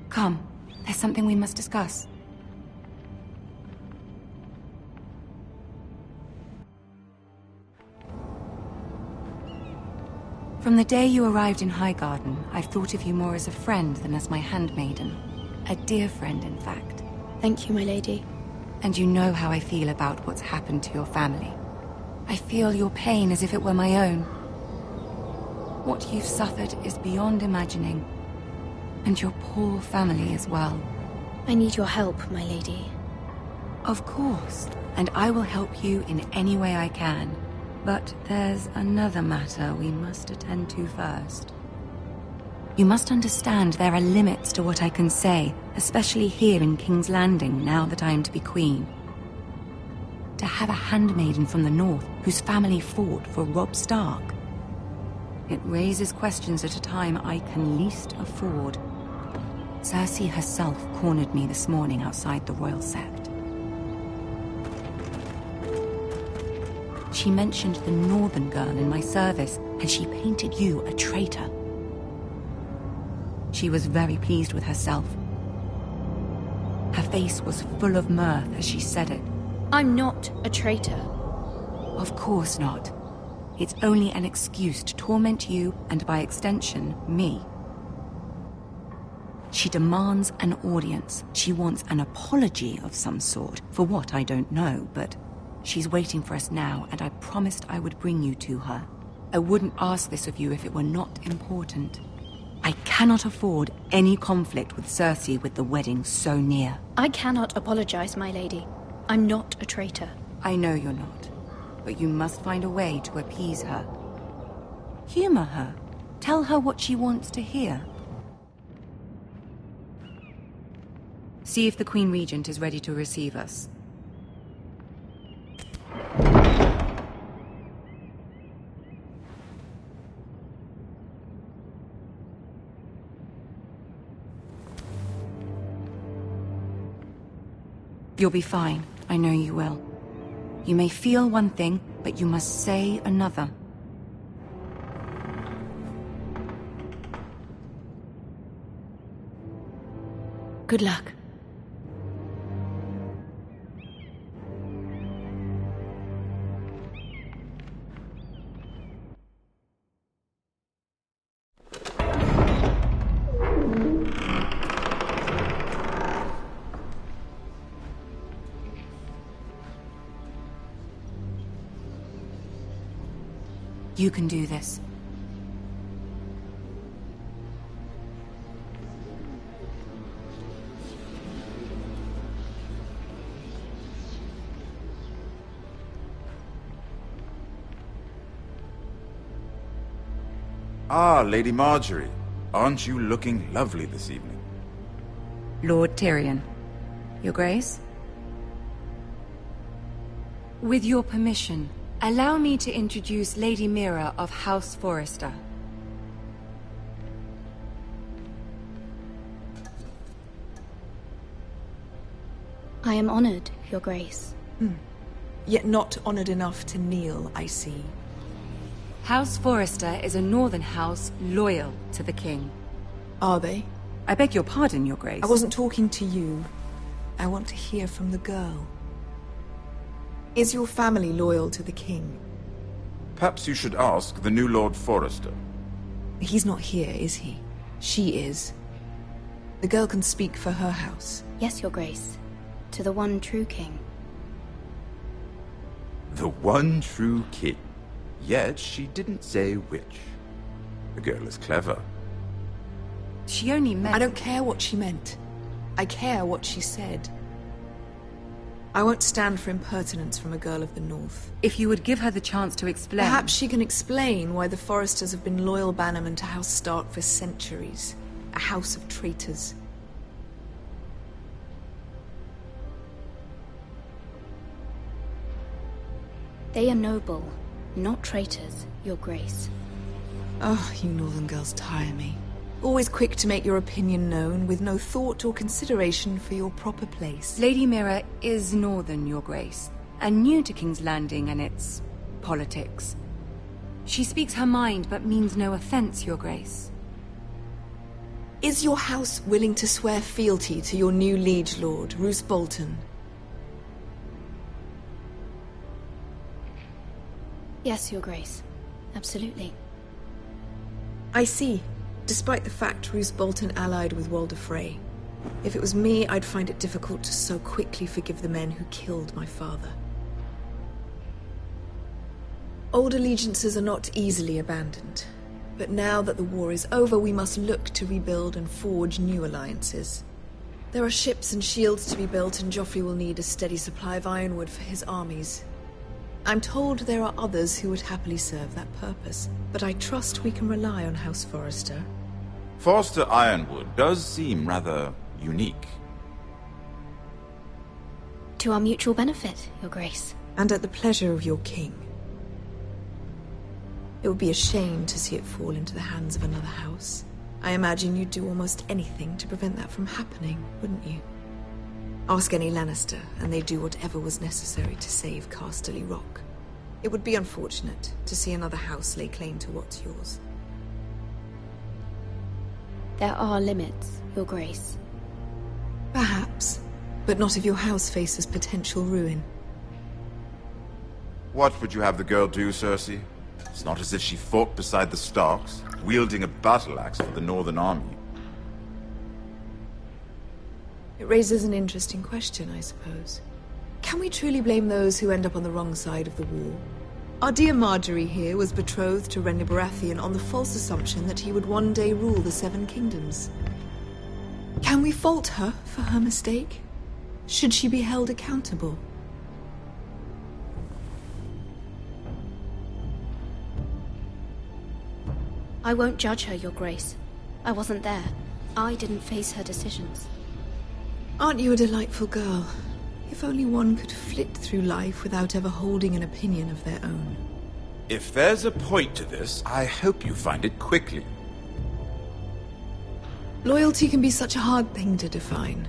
Come, there's something we must discuss. From the day you arrived in Highgarden, I've thought of you more as a friend than as my handmaiden. A dear friend, in fact. Thank you, my lady. And you know how I feel about what's happened to your family. I feel your pain as if it were my own. What you've suffered is beyond imagining. And your poor family as well. I need your help, my lady. Of course, and I will help you in any way I can. But there's another matter we must attend to first. You must understand there are limits to what I can say, especially here in King's Landing, now that I am to be queen. To have a handmaiden from the north whose family fought for Robb Stark. It raises questions at a time I can least afford. Cersei herself cornered me this morning outside the Royal Sept. She mentioned the northern girl in my service, and she painted you a traitor. She was very pleased with herself. Her face was full of mirth as she said it. I'm not a traitor. Of course not. It's only an excuse to torment you, and by extension, me. She demands an audience. She wants an apology of some sort, for what I don't know, but she's waiting for us now, and I promised I would bring you to her. I wouldn't ask this of you if it were not important. I cannot afford any conflict with Cersei with the wedding so near. I cannot apologize, my lady. I'm not a traitor. I know you're not, but you must find a way to appease her. Humor her. Tell her what she wants to hear. See if the Queen Regent is ready to receive us. You'll be fine. I know you will. You may feel one thing, but you must say another. Good luck. You can do this. Ah, Lady Marjorie. Aren't you looking lovely this evening? Lord Tyrion. Your Grace? With your permission, allow me to introduce Lady Mira of House Forrester. I am honored, Your Grace. Yet not honored enough to kneel, I see. House Forrester is a northern house loyal to the king. Are they? I beg your pardon, Your Grace. I wasn't talking to you. I want to hear from the girl. Is your family loyal to the king? Perhaps you should ask the new Lord Forrester. He's not here, is he? She is. The girl can speak for her house. Yes, Your Grace. To the one true king. The one true king. Yet she didn't say which. The girl is clever. She only meant... I don't care what she meant. I care what she said. I won't stand for impertinence from a girl of the North. If you would give her the chance to explain... Perhaps she can explain why the Forresters have been loyal bannermen to House Stark for centuries. A house of traitors. They are noble, not traitors, Your Grace. Oh, you Northern girls tire me. Always quick to make your opinion known, with no thought or consideration for your proper place. Lady Mira is Northern, Your Grace, and new to King's Landing and its politics. She speaks her mind, but means no offense, Your Grace. Is your house willing to swear fealty to your new liege lord, Roose Bolton? Yes, Your Grace. Absolutely. I see. Despite the fact Roose Bolton allied with Walder Frey. If it was me, I'd find it difficult to so quickly forgive the men who killed my father. Old allegiances are not easily abandoned. But now that the war is over, we must look to rebuild and forge new alliances. There are ships and shields to be built, and Joffrey will need a steady supply of ironwood for his armies. I'm told there are others who would happily serve that purpose, but I trust we can rely on House Forrester. Forrester Ironwood does seem rather unique. To our mutual benefit, Your Grace. And at the pleasure of your king. It would be a shame to see it fall into the hands of another house. I imagine you'd do almost anything to prevent that from happening, wouldn't you? Ask any Lannister, and they'd do whatever was necessary to save Casterly Rock. It would be unfortunate to see another house lay claim to what's yours. There are limits, Your Grace. Perhaps, but not if your house faces potential ruin. What would you have the girl do, Cersei? It's not as if she fought beside the Starks, wielding a battle axe for the Northern Army. It raises an interesting question, I suppose. Can we truly blame those who end up on the wrong side of the war? Our dear Marjorie here was betrothed to Renly Baratheon on the false assumption that he would one day rule the Seven Kingdoms. Can we fault her for her mistake? Should she be held accountable? I won't judge her, Your Grace. I wasn't there. I didn't face her decisions. Aren't you a delightful girl? If only one could flit through life without ever holding an opinion of their own. If there's a point to this, I hope you find it quickly. Loyalty can be such a hard thing to define.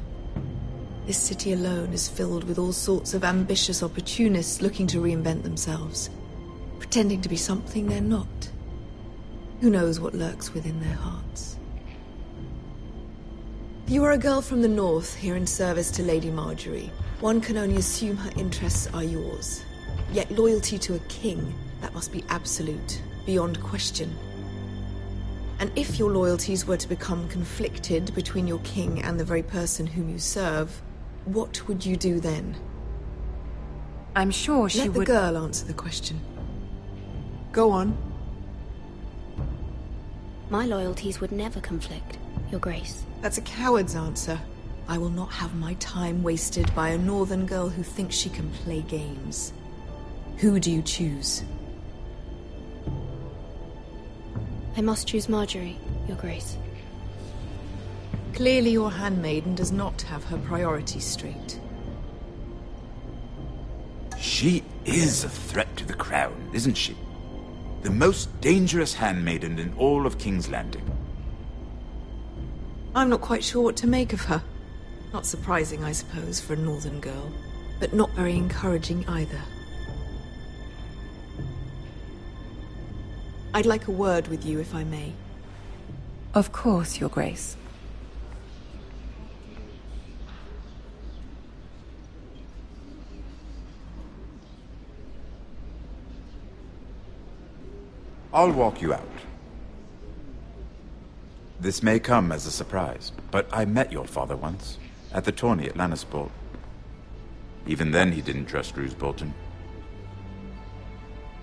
This city alone is filled with all sorts of ambitious opportunists looking to reinvent themselves, pretending to be something they're not. Who knows what lurks within their hearts? You are a girl from the north, here in service to Lady Marjorie. One can only assume her interests are yours. Yet loyalty to a king, that must be absolute, beyond question. And if your loyalties were to become conflicted between your king and the very person whom you serve, what would you do then? I'm sure she would... Let the girl answer the question. Go on. My loyalties would never conflict, Your Grace. That's a coward's answer. I will not have my time wasted by a northern girl who thinks she can play games. Who do you choose? I must choose Marjorie, Your Grace. Clearly your handmaiden does not have her priorities straight. She is a threat to the crown, isn't she? The most dangerous handmaiden in all of King's Landing. I'm not quite sure what to make of her. Not surprising, I suppose, for a northern girl, but not very encouraging either. I'd like a word with you, if I may. Of course, Your Grace. I'll walk you out. This may come as a surprise, but I met your father once, at the tourney at Lannisport. Even then he didn't trust Roose Bolton.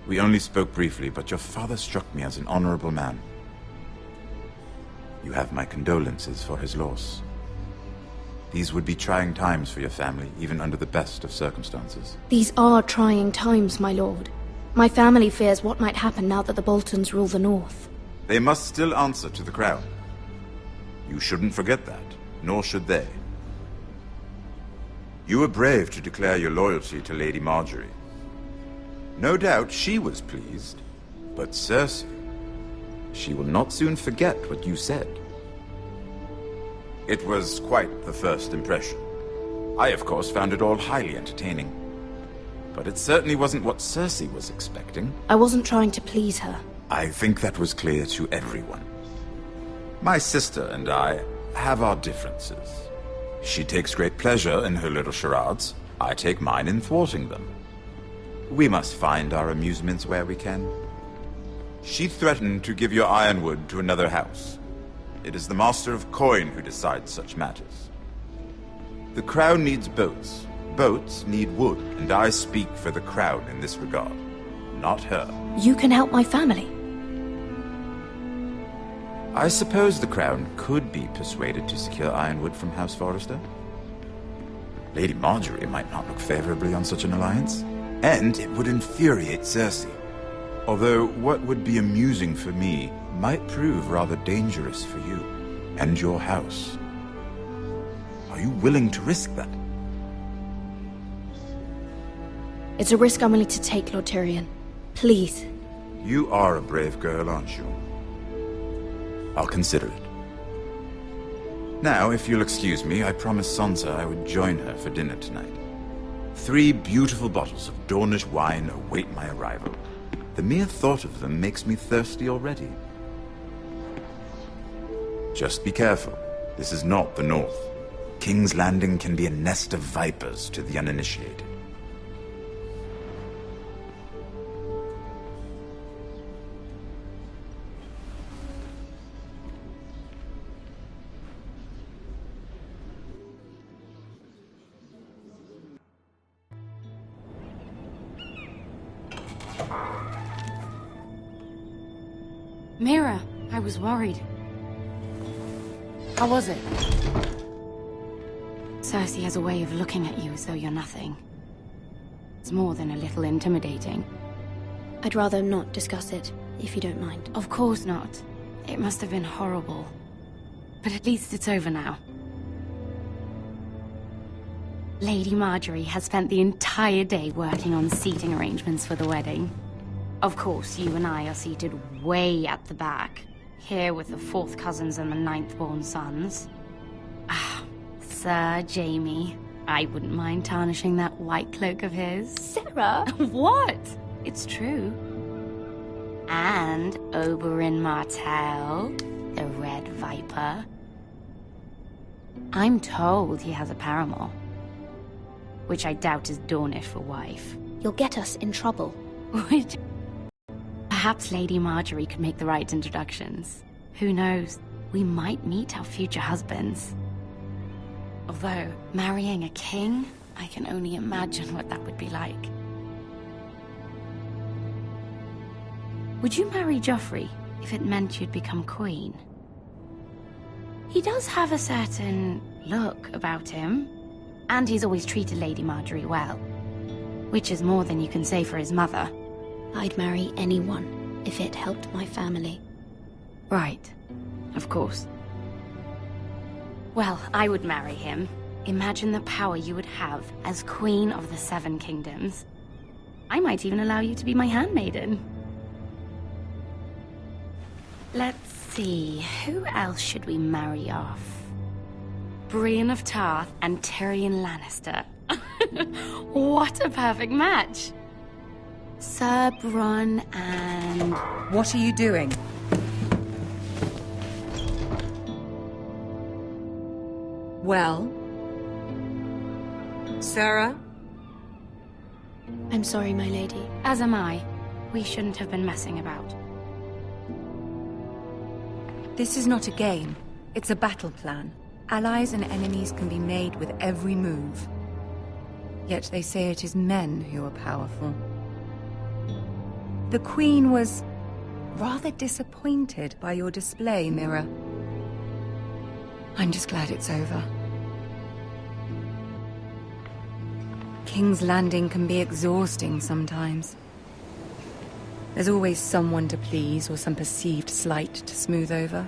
We only spoke briefly, but your father struck me as an honorable man. You have my condolences for his loss. These would be trying times for your family, even under the best of circumstances. These are trying times, my lord. My family fears what might happen now that the Boltons rule the North. They must still answer to the crown. You shouldn't forget that, nor should they. You were brave to declare your loyalty to Lady Marjorie. No doubt she was pleased, but Cersei, she will not soon forget what you said. It was quite the first impression. I, of course, found it all highly entertaining. But it certainly wasn't what Cersei was expecting. I wasn't trying to please her. I think that was clear to everyone. My sister and I have our differences. She takes great pleasure in her little charades. I take mine in thwarting them. We must find our amusements where we can. She threatened to give your ironwood to another house. It is the Master of Coin who decides such matters. The crown needs boats. Boats need wood, and I speak for the crown in this regard, not her. You can help my family. I suppose the crown could be persuaded to secure ironwood from House Forrester. Lady Marjorie might not look favorably on such an alliance, and it would infuriate Cersei. Although what would be amusing for me might prove rather dangerous for you and your house. Are you willing to risk that? It's a risk I'm willing to take, Lord Tyrion. Please. You are a brave girl, aren't you? I'll consider it. Now, if you'll excuse me, I promised Sansa I would join her for dinner tonight. 3 beautiful bottles of Dornish wine await my arrival. The mere thought of them makes me thirsty already. Just be careful. This is not the North. King's Landing can be a nest of vipers to the uninitiated. Mira, I was worried. How was it? Cersei has a way of looking at you as though you're nothing. It's more than a little intimidating. I'd rather not discuss it, if you don't mind. Of course not. It must have been horrible. But at least it's over now. Lady Marjorie has spent the entire day working on seating arrangements for the wedding. Of course, you and I are seated way at the back, here with the 4th cousins and the 9th-born sons. Ah, Sir Jaime. I wouldn't mind tarnishing that white cloak of his. Sarah! What? It's true. And Oberyn Martell, the Red Viper. I'm told he has a paramour. Which I doubt is Dornish for wife. You'll get us in trouble. Which... Perhaps Lady Marjorie could make the right introductions. Who knows? We might meet our future husbands. Although, marrying a king, I can only imagine what that would be like. Would you marry Joffrey if it meant you'd become queen? He does have a certain look about him, and he's always treated Lady Marjorie well. Which is more than you can say for his mother. I'd marry anyone if it helped my family. Right. Of course. Well, I would marry him. Imagine the power you would have as Queen of the 7 Kingdoms. I might even allow you to be my handmaiden. Let's see, who else should we marry off? Brienne of Tarth and Tyrion Lannister. What a perfect match! Sir Bronn and... What are you doing? Well? Sarah? I'm sorry, my lady. As am I. We shouldn't have been messing about. This is not a game. It's a battle plan. Allies and enemies can be made with every move. Yet they say it is men who are powerful. The Queen was rather disappointed by your display, Mira. I'm just glad it's over. King's Landing can be exhausting sometimes. There's always someone to please or some perceived slight to smooth over.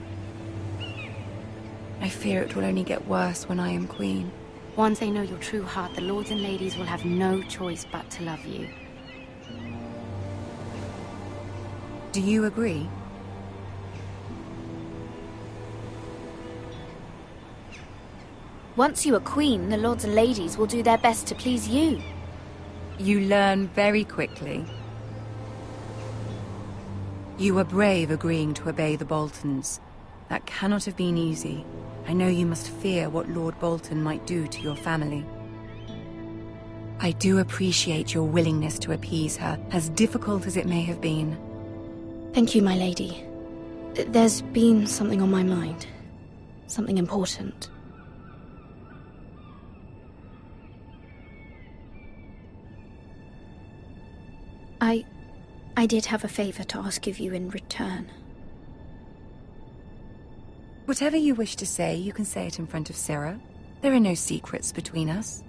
I fear it will only get worse when I am queen. Once they know your true heart, the lords and ladies will have no choice but to love you. Do you agree? Once you are queen, the lords and ladies will do their best to please you. You learn very quickly. You were brave agreeing to obey the Boltons. That cannot have been easy. I know you must fear what Lord Bolton might do to your family. I do appreciate your willingness to appease her, as difficult as it may have been. Thank you, my lady. There's been something on my mind. Something important. I did have a favor to ask of you in return. Whatever you wish to say, you can say it in front of Sarah. There are no secrets between us.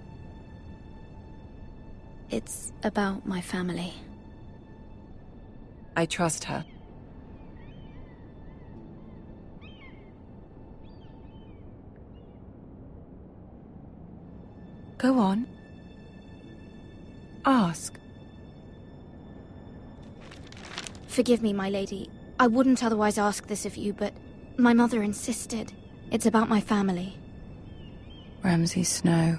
It's about my family. I trust her. Go on. Ask. Forgive me, my lady. I wouldn't otherwise ask this of you, but my mother insisted. It's about my family. Ramsay Snow.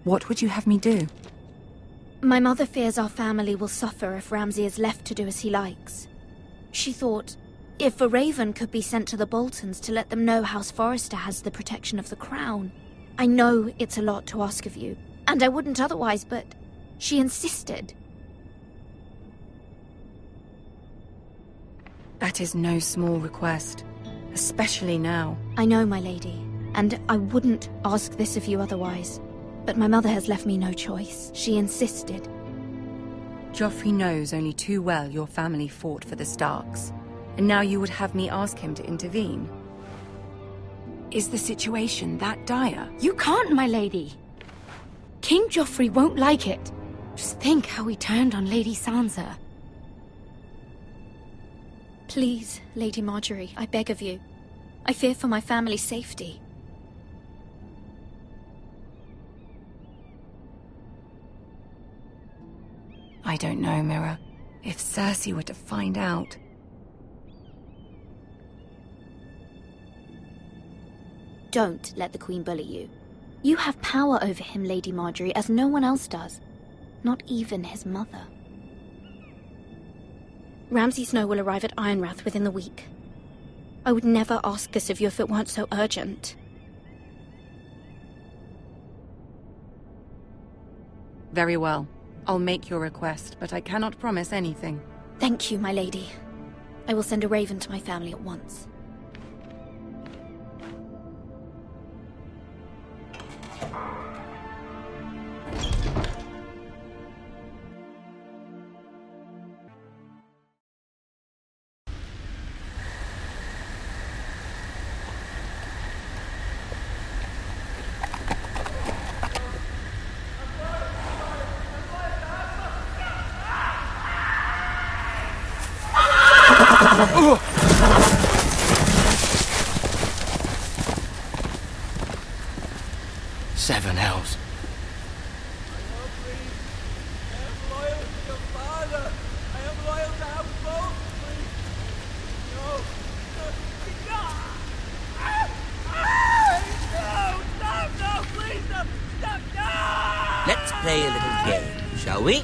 What would you have me do? My mother fears our family will suffer if Ramsay is left to do as he likes. She thought, if a raven could be sent to the Boltons to let them know House Forrester has the protection of the crown. I know it's a lot to ask of you, and I wouldn't otherwise, but she insisted. That is no small request, especially now. I know, my lady, and I wouldn't ask this of you otherwise. But my mother has left me no choice. She insisted. Joffrey knows only too well your family fought for the Starks, and now you would have me ask him to intervene. Is the situation that dire? You can't, my lady. King Joffrey won't like it. Just think how he turned on Lady Sansa. Please, Lady Marjorie, I beg of you. I fear for my family's safety. I don't know, Mira. If Cersei were to find out... Don't let the Queen bully you. You have power over him, Lady Marjorie, as no one else does. Not even his mother. Ramsay Snow will arrive at Ironrath within the week. I would never ask this of you if it weren't so urgent. Very well. I'll make your request, but I cannot promise anything. Thank you, my lady. I will send a raven to my family at once. Seven hells. Let's play a little game, shall we?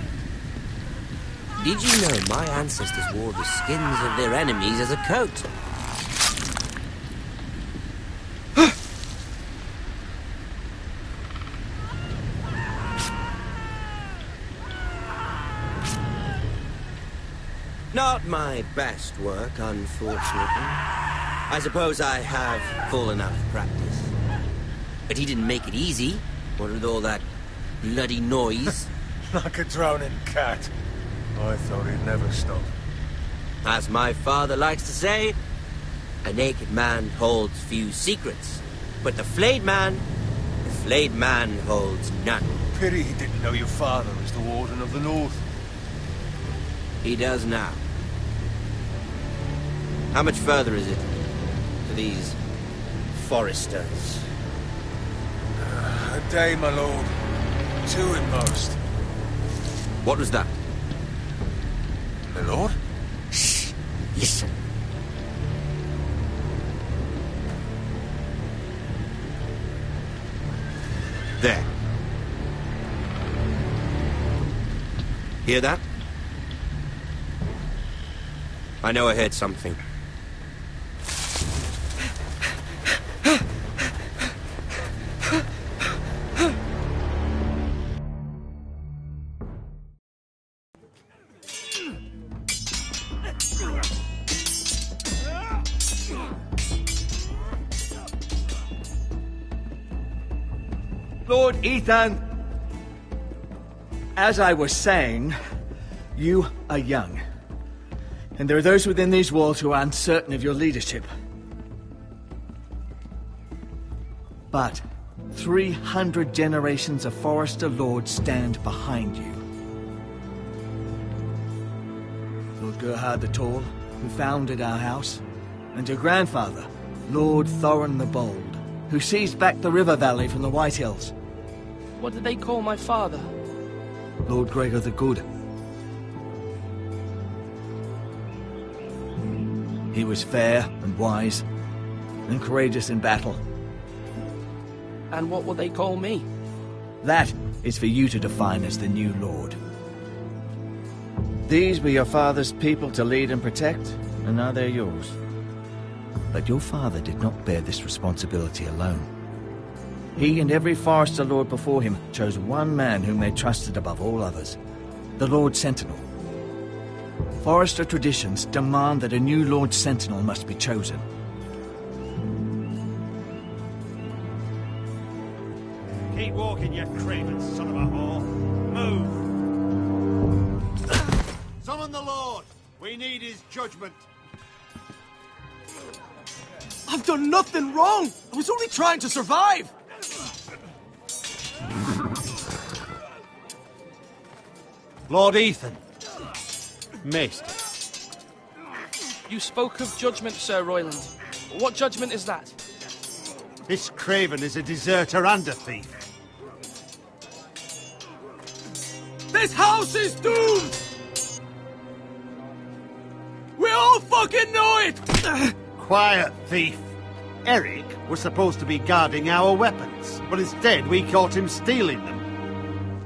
Did you know my ancestors wore the skins of their enemies as a coat? Not my best work, unfortunately. I suppose I have fallen out of practice. But he didn't make it easy, what with all that bloody noise. Like a drowning cat. I thought he'd never stop. As my father likes to say, a naked man holds few secrets. But the flayed man holds none. Pity he didn't know your father was the Warden of the North. He does now. How much further is it to these Forresters? A day, my lord. 2 at most. What was that? My lord? Shh! Listen. There. Hear that? I know I heard something. Lord Ethan, as I was saying, you are young. And there are those within these walls who are uncertain of your leadership. But 300 generations of Forrester lords stand behind you. Lord Gerhard the Tall, who founded our house, and your grandfather, Lord Thorin the Bold, who seized back the river valley from the White Hills. What did they call my father? Lord Gregor the Good. He was fair and wise, and courageous in battle. And what will they call me? That is for you to define as the new lord. These were your father's people to lead and protect, and now they're yours. But your father did not bear this responsibility alone. He and every Forrester lord before him chose one man whom they trusted above all others, the Lord Sentinel. Forrester traditions demand that a new Lord Sentinel must be chosen. Keep walking, you craven son of a whore. Move! Summon the Lord! We need his judgment. I've done nothing wrong! I was only trying to survive! Lord Ethan. Missed. You spoke of judgment, Sir Royland. What judgment is that? This Craven is a deserter and a thief. This house is doomed! We all fucking know it! Quiet, thief. Eric was supposed to be guarding our weapons, but instead we caught him stealing them.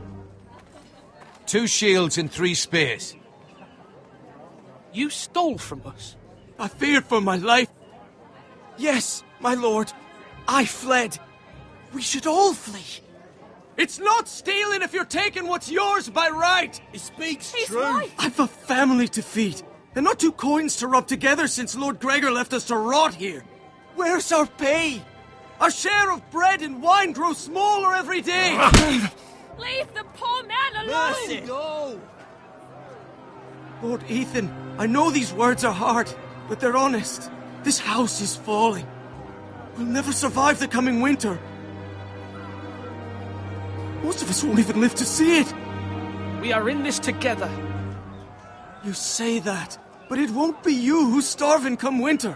2 shields and 3 spears. You stole from us? I feared for my life. Yes, my lord. I fled. We should all flee. It's not stealing if you're taking what's yours by right. He speaks true. Right. I've a family to feed, and not 2 coins to rub together since Lord Gregor left us to rot here. Where's our pay? Our share of bread and wine grows smaller every day. Leave the poor man alone! Mercy. No! Lord Ethan, I know these words are hard, but they're honest. This house is falling. We'll never survive the coming winter. Most of us won't even live to see it. We are in this together. You say that, but it won't be you who's starving come winter.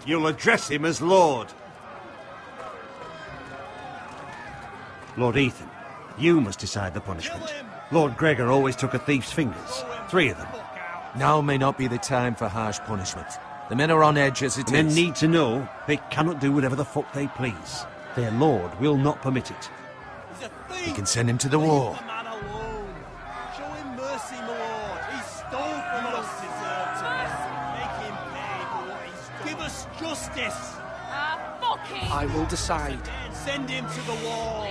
You'll address him as Lord. Lord Ethan, you must decide the punishment. Lord Gregor always took a thief's fingers. 3 of them. Now may not be the time for harsh punishment. The men are on edge as it is. Men need to know they cannot do whatever the fuck they please. Their lord will not permit it. We can send him to the war. Show him mercy, my lord. He stole from us. Make him pay for what he stole. Give us justice. Fuck him! I will decide. Send him to the wall.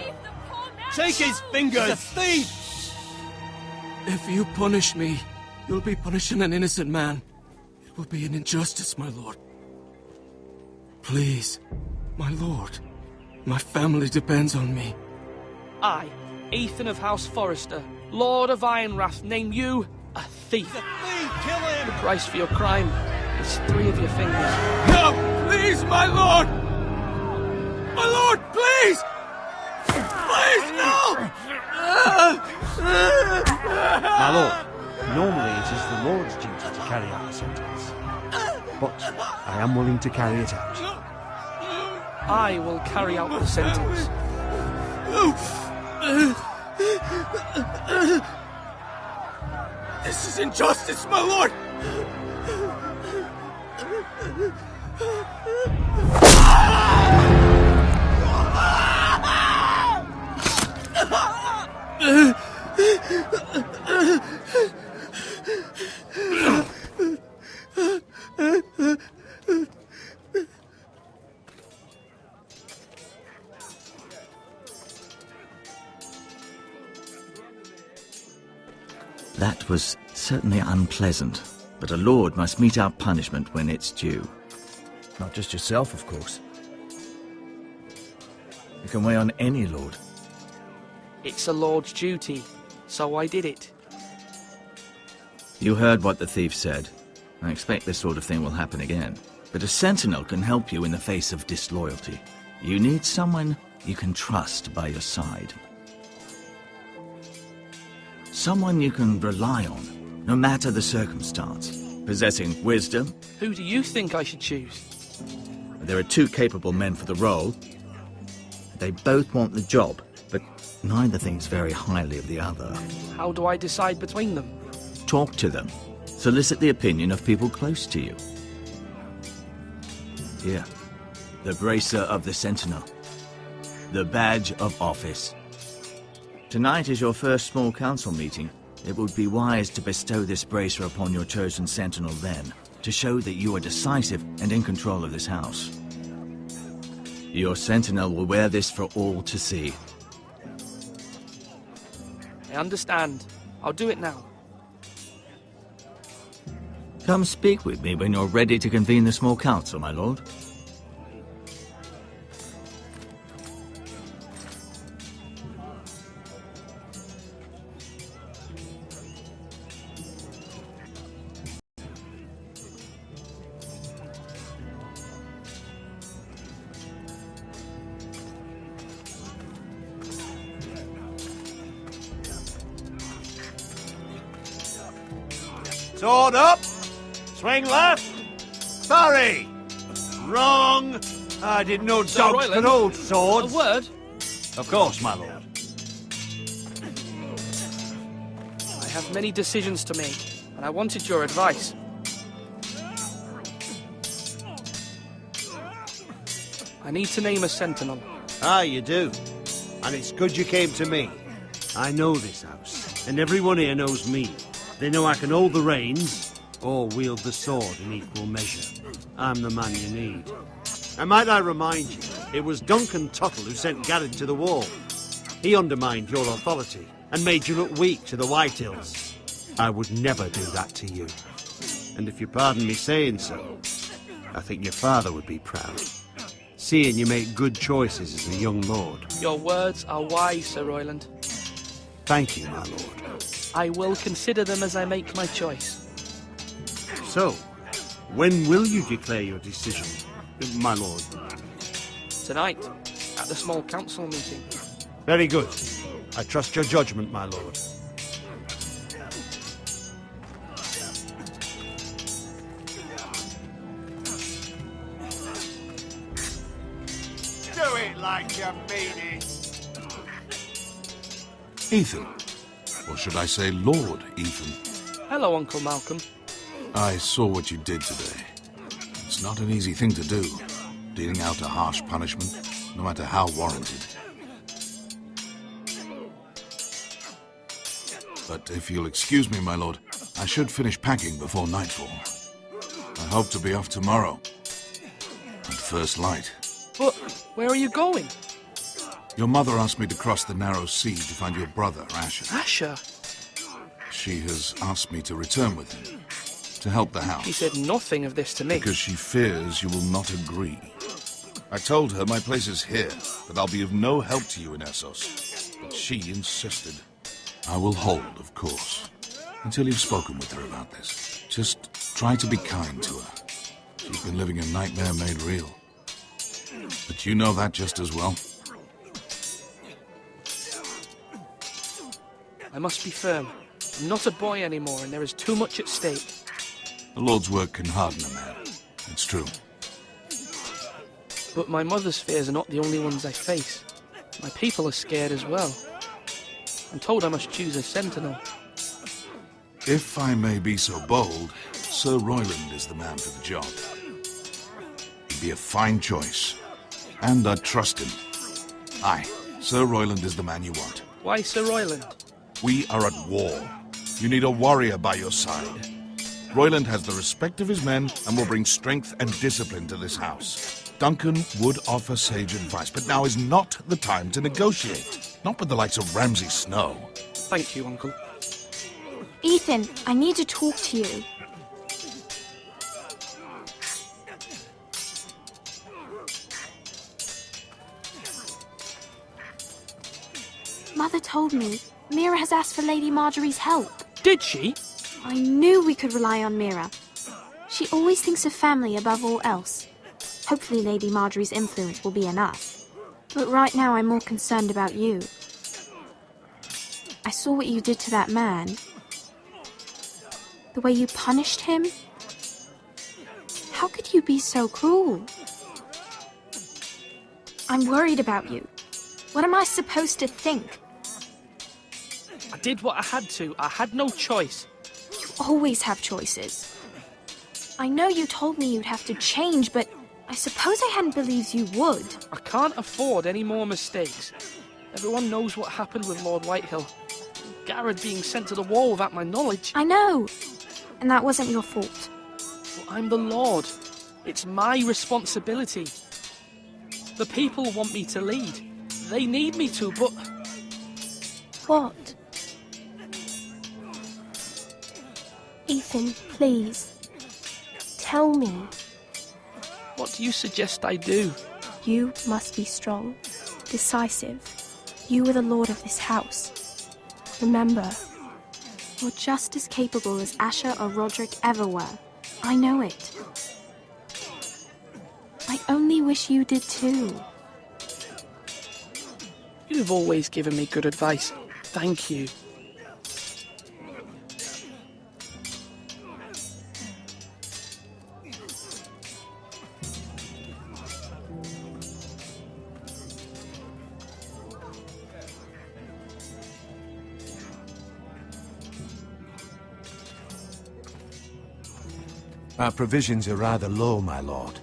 Take his fingers. He's a thief. If you punish me, you'll be punishing an innocent man. It will be an injustice, my lord. Please, my lord. My family depends on me. I, Ethan of House Forrester, Lord of Ironrath, name you a thief. He's a thief! Kill him! The price for your crime is 3 of your fingers. No! Please, my lord! My lord, please! Please, no! My lord, normally it is the Lord's duty to carry out the sentence. But I am willing to carry it out. I will carry out the sentence. This is injustice, my lord! That was certainly unpleasant, but a lord must mete out punishment when it's due. Not just yourself, of course. You can weigh on any lord. It's a lord's duty, so I did it. You heard what the thief said. I expect this sort of thing will happen again. But a sentinel can help you in the face of disloyalty. You need someone you can trust by your side. Someone you can rely on, no matter the circumstance. Possessing wisdom. Who do you think I should choose? There are 2 capable men for the role. They both want the job, but neither thinks very highly of the other. How do I decide between them? Talk to them. Solicit the opinion of people close to you. Here, the bracer of the Sentinel. The badge of office. Tonight is your first small council meeting. It would be wise to bestow this bracer upon your chosen Sentinel then, to show that you are decisive and in control of this house. Your Sentinel will wear this for all to see. I understand. I'll do it now. Come speak with me when you're ready to convene the small council, my lord. Sword up! Swing left! Barry! Wrong! I didn't know dogs could hold swords. A word? Of course, my lord. I have many decisions to make, and I wanted your advice. I need to name a sentinel. Ah, you do. And it's good you came to me. I know this house, and everyone here knows me. They know I can hold the reins, or wield the sword in equal measure. I'm the man you need. And might I remind you, it was Duncan Tuttle who sent Garrett to the wall. He undermined your authority, and made you look weak to the Whitehills. I would never do that to you. And if you pardon me saying so, I think your father would be proud. Seeing you make good choices as a young lord. Your words are wise, Sir Royland. Thank you, my lord. I will consider them as I make my choice. So, when will you declare your decision, my lord? Tonight, at the small council meeting. Very good. I trust your judgment, my lord. Do it like you mean it. Ethan. Or should I say Lord Ethan? Hello, Uncle Malcolm. I saw what you did today. It's not an easy thing to do, dealing out a harsh punishment, no matter how warranted. But if you'll excuse me, my lord, I should finish packing before nightfall. I hope to be off tomorrow. At first light. But where are you going? Your mother asked me to cross the narrow sea to find your brother, Asher. Asher? She has asked me to return with him, to help the house. She said nothing of this to me. Because she fears you will not agree. I told her my place is here, that I'll be of no help to you in Essos. But she insisted. I will hold, of course, until you've spoken with her about this. Just try to be kind to her. She's been living a nightmare made real. But you know that just as well. I must be firm. I'm not a boy anymore, and there is too much at stake. The Lord's work can harden a man. It's true. But my mother's fears are not the only ones I face. My people are scared as well. I'm told I must choose a sentinel. If I may be so bold, Sir Royland is the man for the job. He'd be a fine choice. And I trust him. Aye, Sir Royland is the man you want. Why Sir Royland? We are at war. You need a warrior by your side. Royland has the respect of his men and will bring strength and discipline to this house. Duncan would offer sage advice, but now is not the time to negotiate. Not with the likes of Ramsay Snow. Thank you, Uncle. Ethan, I need to talk to you. Mother told me Mira has asked for Lady Marjorie's help. Did she? I knew we could rely on Mira. She always thinks of family above all else. Hopefully Lady Marjorie's influence will be enough. But right now I'm more concerned about you. I saw what you did to that man. The way you punished him. How could you be so cruel? I'm worried about you. What am I supposed to think? I did what I had to. I had no choice. You always have choices. I know you told me you'd have to change, but I suppose I hadn't believed you would. I can't afford any more mistakes. Everyone knows what happened with Lord Whitehill. Garrett being sent to the wall without my knowledge. I know. And that wasn't your fault. Well, I'm the Lord. It's my responsibility. The people want me to lead. They need me to, but... What? Ethan, please. Tell me. What do you suggest I do? You must be strong, decisive. You are the lord of this house. Remember, you're just as capable as Asher or Roderick ever were. I know it. I only wish you did too. You've always given me good advice. Thank you. Our provisions are rather low, my lord.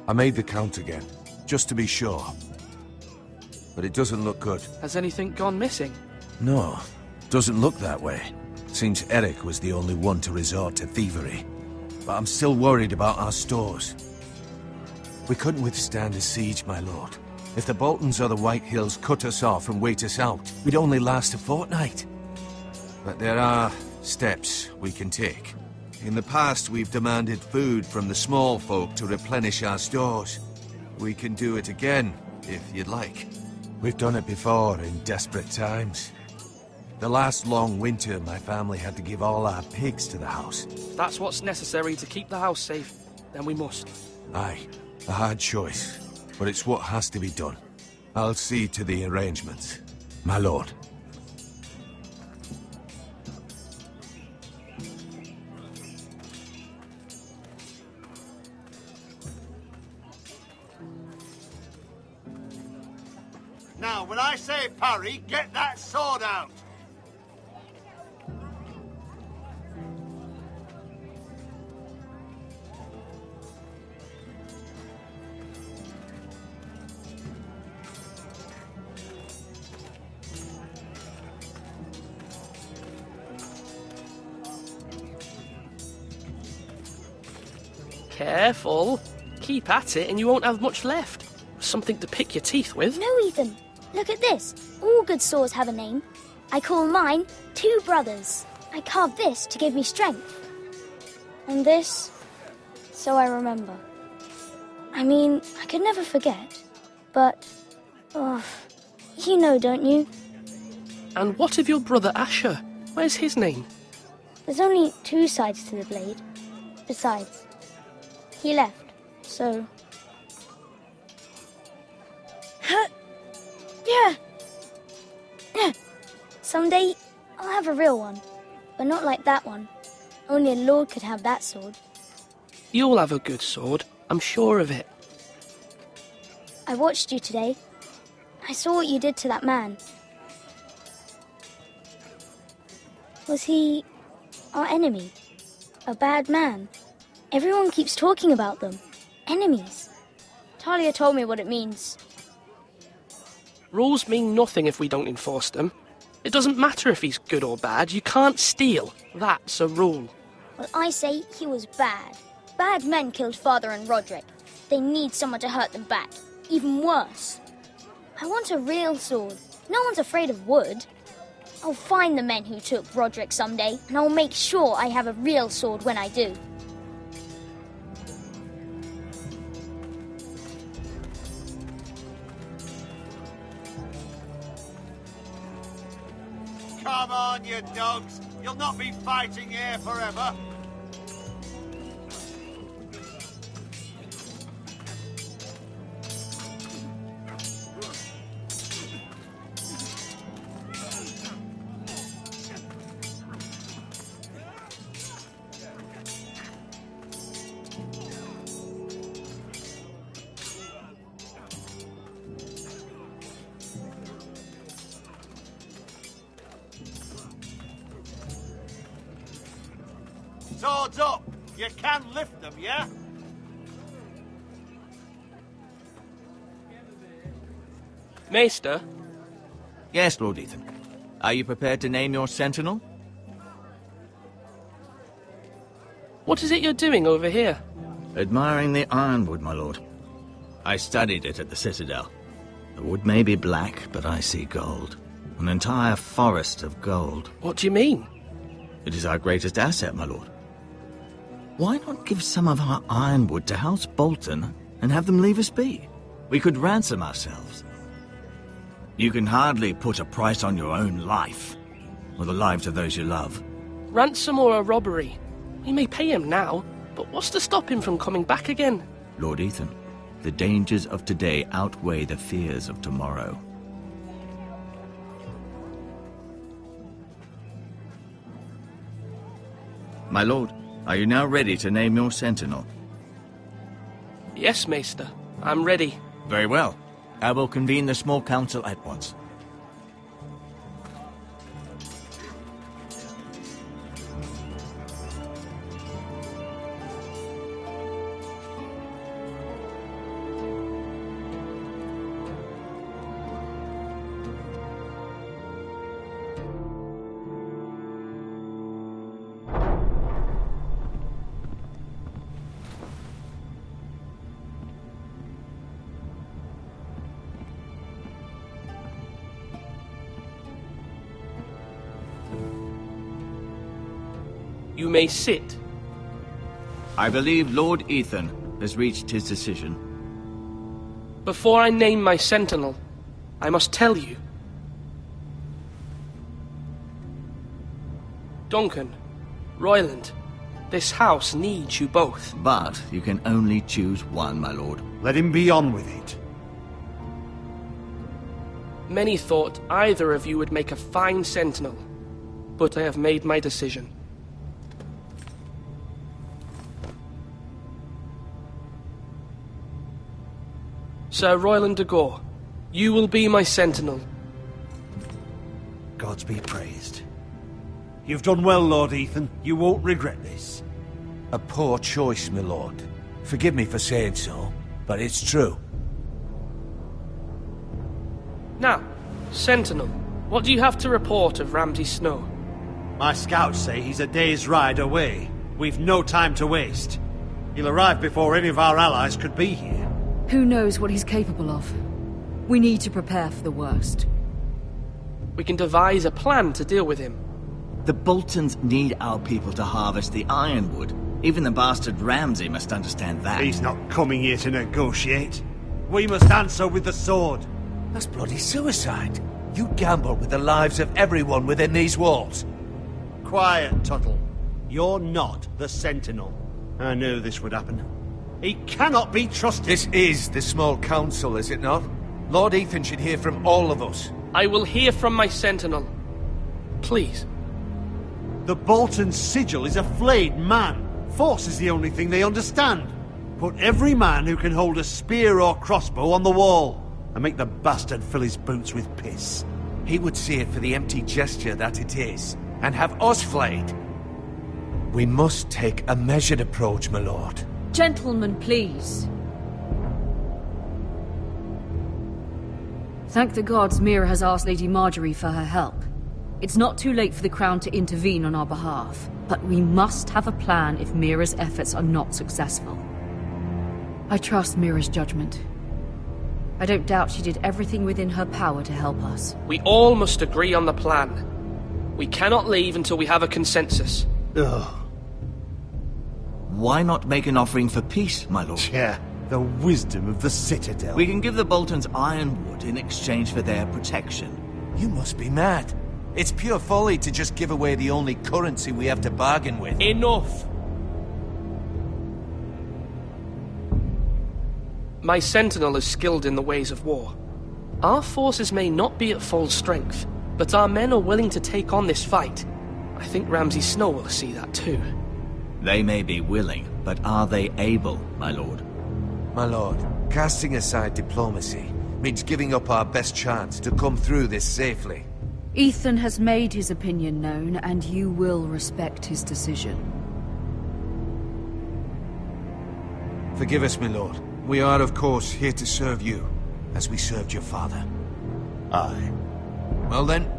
I made the count again, just to be sure. But it doesn't look good. Has anything gone missing? No, doesn't look that way. Seems Eric was the only one to resort to thievery. But I'm still worried about our stores. We couldn't withstand a siege, my lord. If the Boltons or the White Hills cut us off and wait us out, we'd only last a fortnight. But there are steps we can take. In the past, we've demanded food from the small folk to replenish our stores. We can do it again, if you'd like. We've done it before in desperate times. The last long winter, my family had to give all our pigs to the house. If that's what's necessary to keep the house safe, then we must. Aye, a hard choice, but it's what has to be done. I'll see to the arrangements, my lord. Now, when I say parry, get that sword out! Careful. Keep at it and you won't have much left. Something to pick your teeth with. No, Ethan. Look at this. All good swords have a name. I call mine Two Brothers. I carved this to give me strength. And this, so I remember. I mean, I could never forget. But, you know, don't you? And what of your brother Asher? Where's his name? There's only two sides to the blade. Besides, he left, so... Someday, I'll have a real one. But not like that one. Only a lord could have that sword. You'll have a good sword. I'm sure of it. I watched you today. I saw what you did to that man. Was he our enemy? A bad man? Everyone keeps talking about them. Enemies. Talia told me what it means. Rules mean nothing if we don't enforce them. It doesn't matter if he's good or bad. You can't steal. That's a rule. Well, I say he was bad. Bad men killed Father and Roderick. They need someone to hurt them back. Even worse. I want a real sword. No one's afraid of wood. I'll find the men who took Roderick someday, and I'll make sure I have a real sword when I do. Come on, you dogs. You'll not be fighting here forever. Swords up! You can lift them, yeah? Maester? Yes, Lord Ethan. Are you prepared to name your sentinel? What is it you're doing over here? Admiring the ironwood, my lord. I studied it at the Citadel. The wood may be black, but I see gold. An entire forest of gold. What do you mean? It is our greatest asset, my lord. Why not give some of our ironwood to House Bolton and have them leave us be? We could ransom ourselves. You can hardly put a price on your own life, or the lives of those you love. Ransom or a robbery? We may pay him now, but what's to stop him from coming back again? Lord Ethan, the dangers of today outweigh the fears of tomorrow. My lord, are you now ready to name your sentinel? Yes, Maester. I'm ready. Very well. I will convene the small council at once. You may sit. I believe Lord Ethan has reached his decision. Before I name my sentinel, I must tell you. Duncan, Royland, this house needs you both. But you can only choose one, my lord. Let him be on with it. Many thought either of you would make a fine sentinel, but I have made my decision. Sir Royland de Gore, you will be my sentinel. Gods be praised. You've done well, Lord Ethan. You won't regret this. A poor choice, my lord. Forgive me for saying so, but it's true. Now, Sentinel, what do you have to report of Ramsay Snow? My scouts say he's a day's ride away. We've no time to waste. He'll arrive before any of our allies could be here. Who knows what he's capable of? We need to prepare for the worst. We can devise a plan to deal with him. The Boltons need our people to harvest the ironwood. Even the bastard Ramsay must understand that. He's not coming here to negotiate. We must answer with the sword. That's bloody suicide. You gamble with the lives of everyone within these walls. Quiet, Tuttle. You're not the Sentinel. I knew this would happen. He cannot be trusted. This is the small council, is it not? Lord Ethan should hear from all of us. I will hear from my sentinel. Please. The Bolton sigil is a flayed man. Force is the only thing they understand. Put every man who can hold a spear or crossbow on the wall, and make the bastard fill his boots with piss. He would see it for the empty gesture that it is, and have us flayed. We must take a measured approach, my lord. Gentlemen, please. Thank the gods Mira has asked Lady Marjorie for her help. It's not too late for the Crown to intervene on our behalf, but we must have a plan if Mira's efforts are not successful. I trust Mira's judgment. I don't doubt she did everything within her power to help us. We all must agree on the plan. We cannot leave until we have a consensus. Ugh. Why not make an offering for peace, my lord? Yeah, the wisdom of the Citadel. We can give the Boltons ironwood in exchange for their protection. You must be mad. It's pure folly to just give away the only currency we have to bargain with. Enough! My sentinel is skilled in the ways of war. Our forces may not be at full strength, but our men are willing to take on this fight. I think Ramsay Snow will see that too. They may be willing, but are they able, my lord? My lord, casting aside diplomacy means giving up our best chance to come through this safely. Ethan has made his opinion known, and you will respect his decision. Forgive us, my lord. We are, of course, here to serve you, as we served your father. Aye. Well then,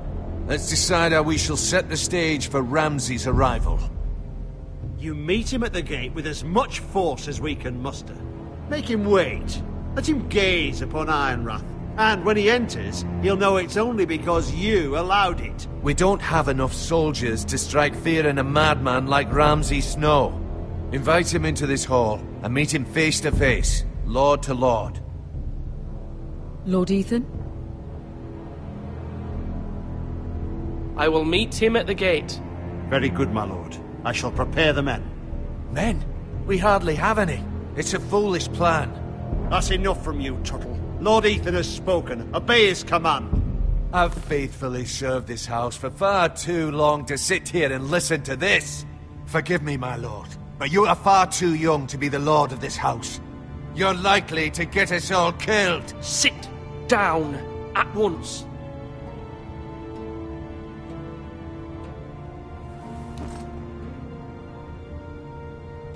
let's decide how we shall set the stage for Ramsay's arrival. You meet him at the gate with as much force as we can muster. Make him wait. Let him gaze upon Ironrath. And when he enters, he'll know it's only because you allowed it. We don't have enough soldiers to strike fear in a madman like Ramsay Snow. Invite him into this hall and meet him face to face, lord to lord. Lord Ethan? I will meet him at the gate. Very good, my lord. I shall prepare the men. Men? We hardly have any. It's a foolish plan. That's enough from you, Tuttle. Lord Ethan has spoken. Obey his command. I've faithfully served this house for far too long to sit here and listen to this. Forgive me, my lord, but you are far too young to be the lord of this house. You're likely to get us all killed. Sit down at once.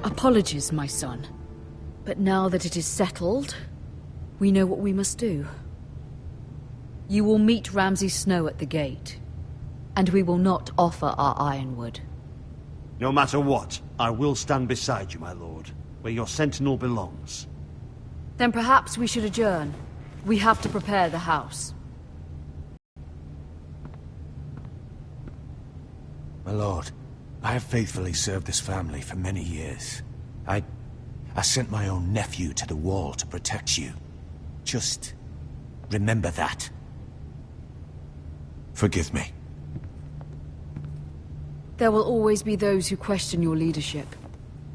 Apologies, my son. But now that it is settled, we know what we must do. You will meet Ramsay Snow at the gate, and we will not offer our ironwood. No matter what, I will stand beside you, my lord, where your sentinel belongs. Then perhaps we should adjourn. We have to prepare the house. My lord, I have faithfully served this family for many years. I sent my own nephew to the wall to protect you. Just remember that. Forgive me. There will always be those who question your leadership,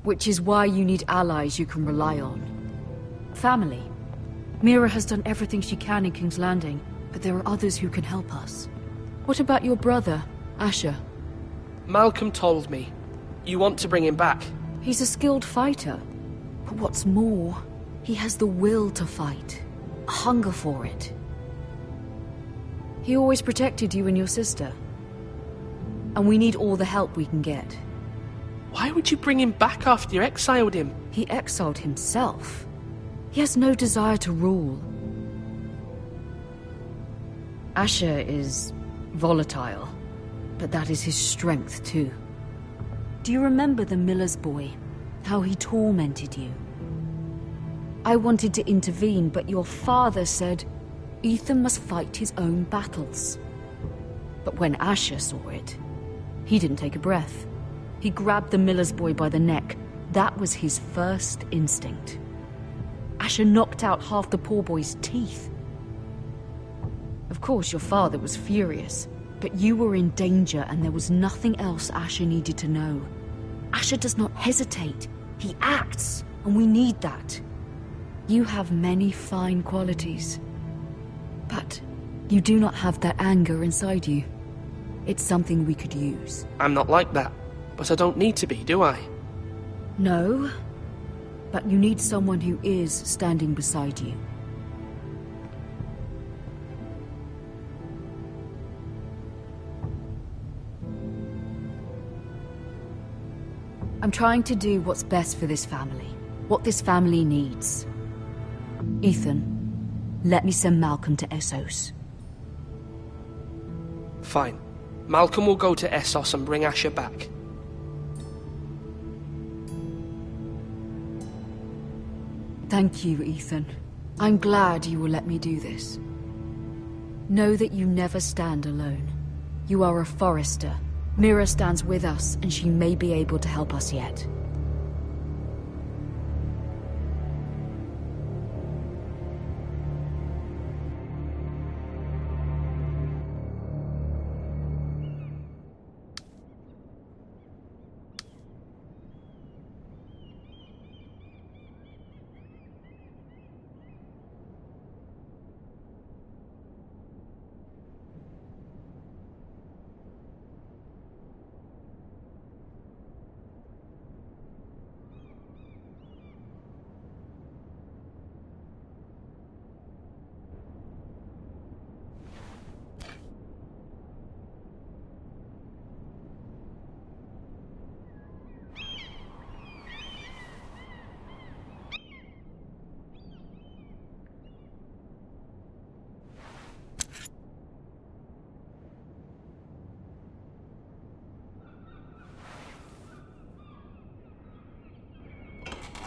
which is why you need allies you can rely on. Family. Mira has done everything she can in King's Landing, but there are others who can help us. What about your brother, Asher? Malcolm told me. You want to bring him back? He's a skilled fighter. But what's more, he has the will to fight. A hunger for it. He always protected you and your sister. And we need all the help we can get. Why would you bring him back after you exiled him? He exiled himself. He has no desire to rule. Asher is volatile, but that is his strength too. Do you remember the miller's boy? How he tormented you? I wanted to intervene, but your father said Ethan must fight his own battles. But when Asher saw it, he didn't take a breath. He grabbed the miller's boy by the neck. That was his first instinct. Asher knocked out half the poor boy's teeth. Of course, your father was furious, but you were in danger and there was nothing else Asher needed to know. Asher does not hesitate. He acts, and we need that. You have many fine qualities, but you do not have that anger inside you. It's something we could use. I'm not like that, but I don't need to be, do I? No, but you need someone who is standing beside you. I'm trying to do what's best for this family, what this family needs. Ethan, let me send Malcolm to Essos. Fine. Malcolm will go to Essos and bring Asher back. Thank you, Ethan. I'm glad you will let me do this. Know that you never stand alone. You are a Forrester. Mira stands with us, and she may be able to help us yet.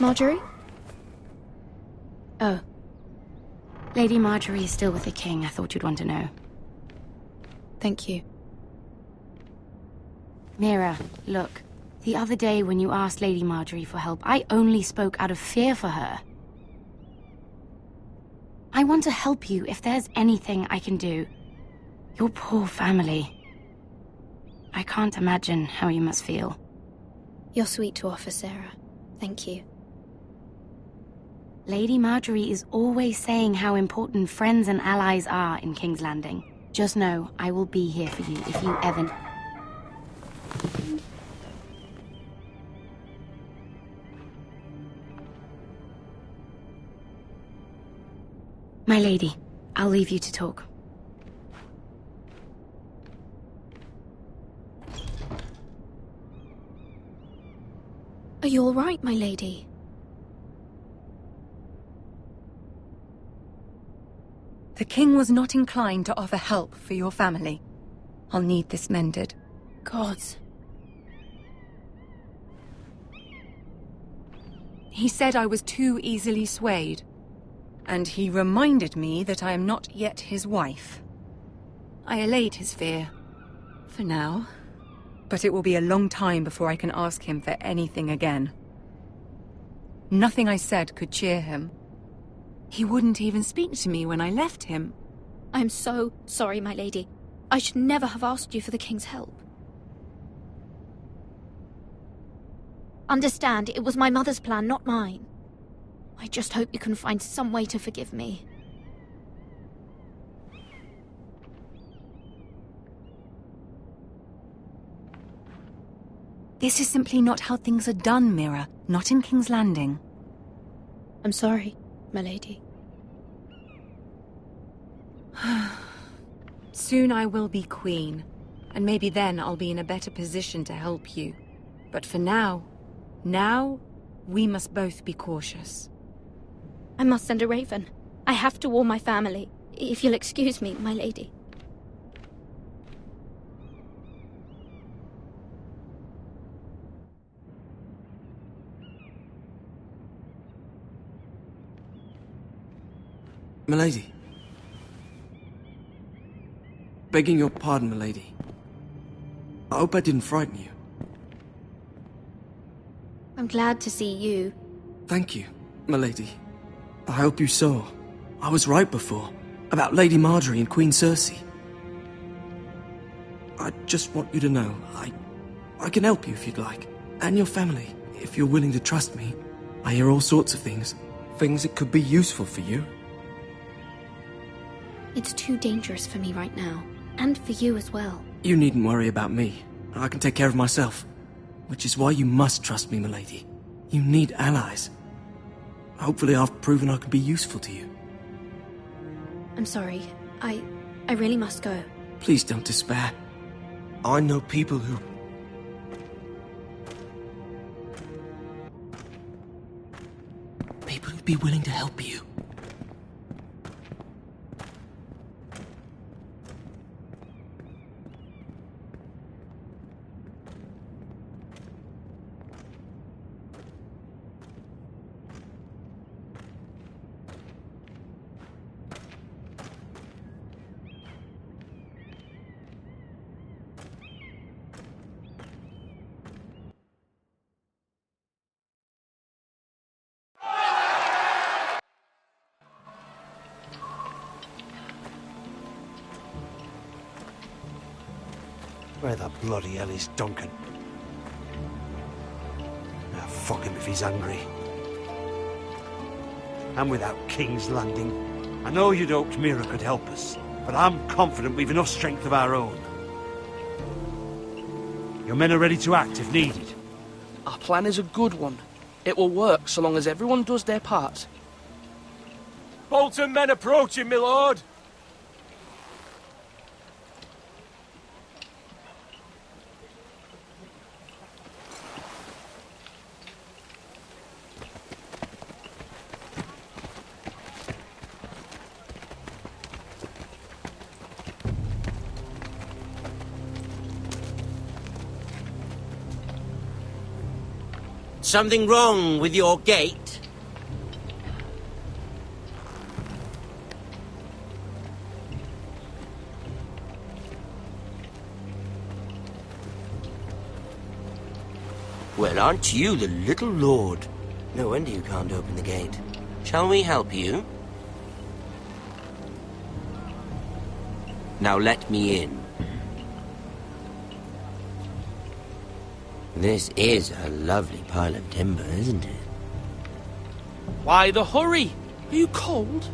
Marjorie? Oh. Lady Marjorie is still with the king. I thought you'd want to know. Thank you. Mira, look. The other day when you asked Lady Marjorie for help, I only spoke out of fear for her. I want to help you if there's anything I can do. Your poor family. I can't imagine how you must feel. You're sweet to offer, Sarah. Thank you. Lady Marjorie is always saying how important friends and allies are in King's Landing. Just know, I will be here for you if you ever... My lady, I'll leave you to talk. Are you all right, my lady? The king was not inclined to offer help for your family. I'll need this mended. Gods. He said I was too easily swayed. And he reminded me that I am not yet his wife. I allayed his fear. For now. But it will be a long time before I can ask him for anything again. Nothing I said could cheer him. He wouldn't even speak to me when I left him. I'm so sorry, my lady. I should never have asked you for the king's help. Understand, it was my mother's plan, not mine. I just hope you can find some way to forgive me. This is simply not how things are done, Mira. Not in King's Landing. I'm sorry, my lady. Soon I will be queen, and maybe then I'll be in a better position to help you. But for now, we must both be cautious. I must send a raven. I have to warn my family. If you'll excuse me, my lady. Milady. Begging your pardon, milady. I hope I didn't frighten you. I'm glad to see you. Thank you, milady. I hope you saw. I was right before, about Lady Marjorie and Queen Cersei. I just want you to know, I can help you if you'd like. And your family, if you're willing to trust me. I hear all sorts of things. Things that could be useful for you. It's too dangerous for me right now. And for you as well. You needn't worry about me. I can take care of myself. Which is why you must trust me, milady. You need allies. Hopefully I've proven I can be useful to you. I'm sorry. I really must go. Please don't despair. I know people who... People who'd be willing to help you. Where the bloody hell is Duncan? Now fuck him if he's hungry. And without King's Landing, I know you'd hoped Mira could help us, but I'm confident we've enough strength of our own. Your men are ready to act if needed. Our plan is a good one. It will work so long as everyone does their part. Bolton men approaching, my lord! Something wrong with your gate? Well, aren't you the little lord? No wonder you can't open the gate. Shall we help you? Now let me in. This is a lovely pile of timber, isn't it? Why the hurry? Are you cold?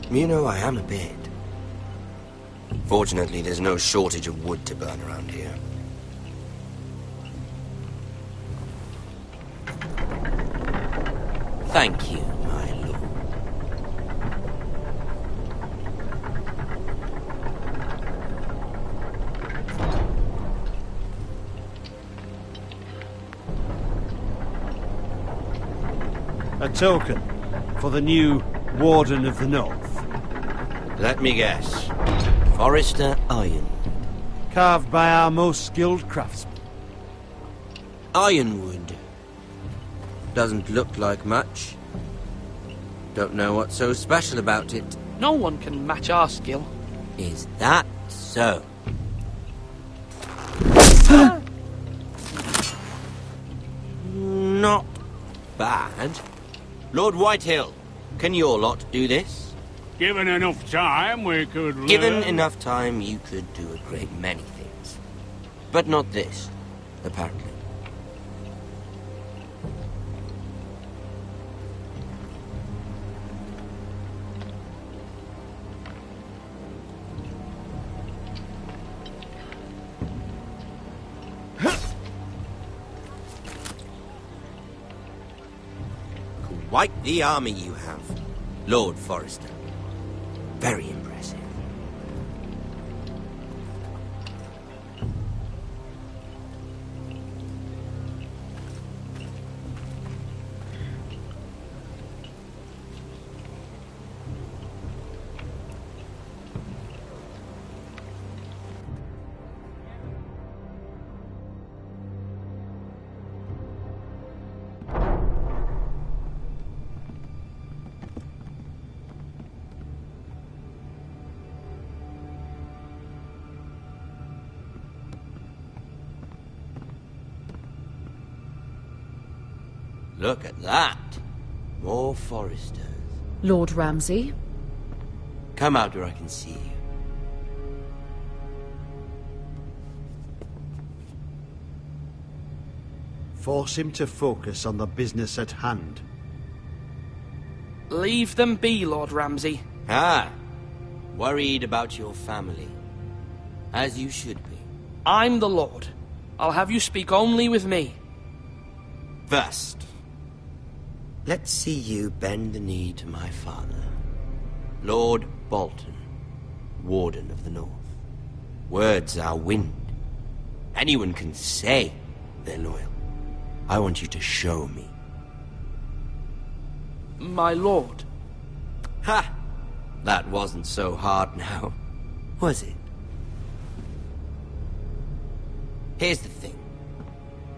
You know, I am a bit. Fortunately, there's no shortage of wood to burn around here. Thank you, my lord. A token for the new Warden of the North. Let me guess. Forrester Iron. Carved by our most skilled craftsmen. Ironwood. Doesn't look like much. Don't know what's so special about it. No one can match our skill. Is that so? Not bad. Lord Whitehill, can your lot do this? Given enough time, we could learn. Given enough time, you could do a great many things. But not this, apparently. Quite the army you have, Lord Forrester. Very impressive. Look at that. More Forresters. Lord Ramsay? Come out where I can see you. Force him to focus on the business at hand. Leave them be, Lord Ramsay. Ah, worried about your family. As you should be. I'm the Lord. I'll have you speak only with me. First, let's see you bend the knee to my father, Lord Bolton, Warden of the North. Words are wind. Anyone can say they're loyal. I want you to show me. My lord. Ha! That wasn't so hard now, was it? Here's the thing.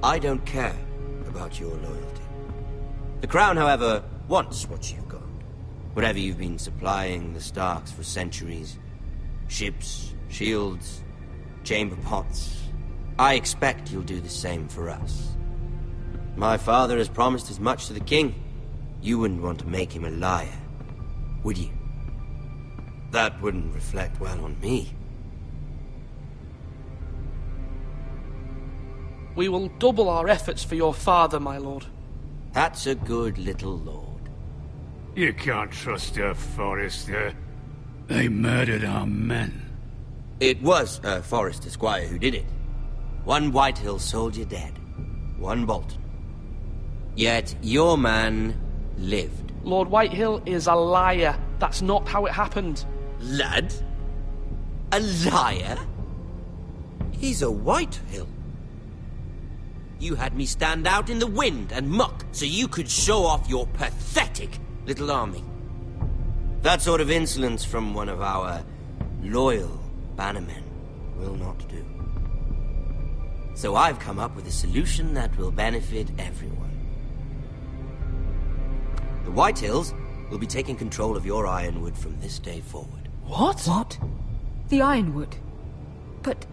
I don't care about your loyalty. The Crown, however, wants what you've got. Whatever you've been supplying the Starks for centuries. Ships, shields, chamber pots. I expect you'll do the same for us. My father has promised as much to the king. You wouldn't want to make him a liar, would you? That wouldn't reflect well on me. We will double our efforts for your father, my lord. That's a good little lord. You can't trust her, Forrester. They murdered our men. It was a Forrester squire who did it. One Whitehill soldier dead. One Bolton. Yet your man lived. Lord Whitehill is a liar. That's not how it happened. Lad? A liar? He's a Whitehill. You had me stand out in the wind and muck so you could show off your pathetic little army. That sort of insolence from one of our loyal bannermen will not do. So I've come up with a solution that will benefit everyone. The Whitehills will be taking control of your Ironwood from this day forward. What? What? The Ironwood? But...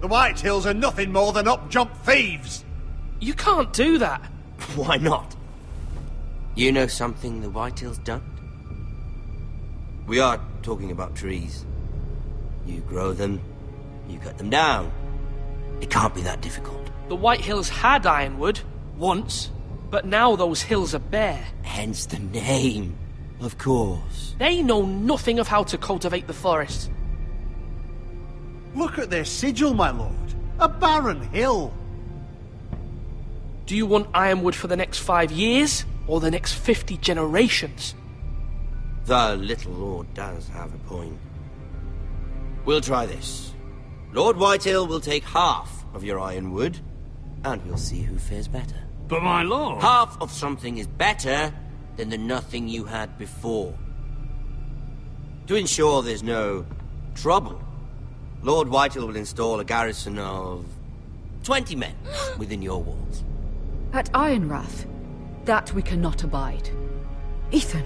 The Whitehills are nothing more than up-jump thieves! You can't do that! Why not? You know something the Whitehills don't? We are talking about trees. You grow them, you cut them down. It can't be that difficult. The Whitehills had Ironwood, once, but now those hills are bare. Hence the name, of course. They know nothing of how to cultivate the forest. Look at their sigil, my lord. A barren hill. Do you want Ironwood for the next 5 years, or the next 50 generations? The little lord does have a point. We'll try this. Lord Whitehill will take half of your Ironwood, and we'll see who fares better. But my lord... Half of something is better than the nothing you had before. To ensure there's no trouble, Lord Whitehill will install a garrison of 20 men within your walls. At Ironrath? That we cannot abide. Ethan.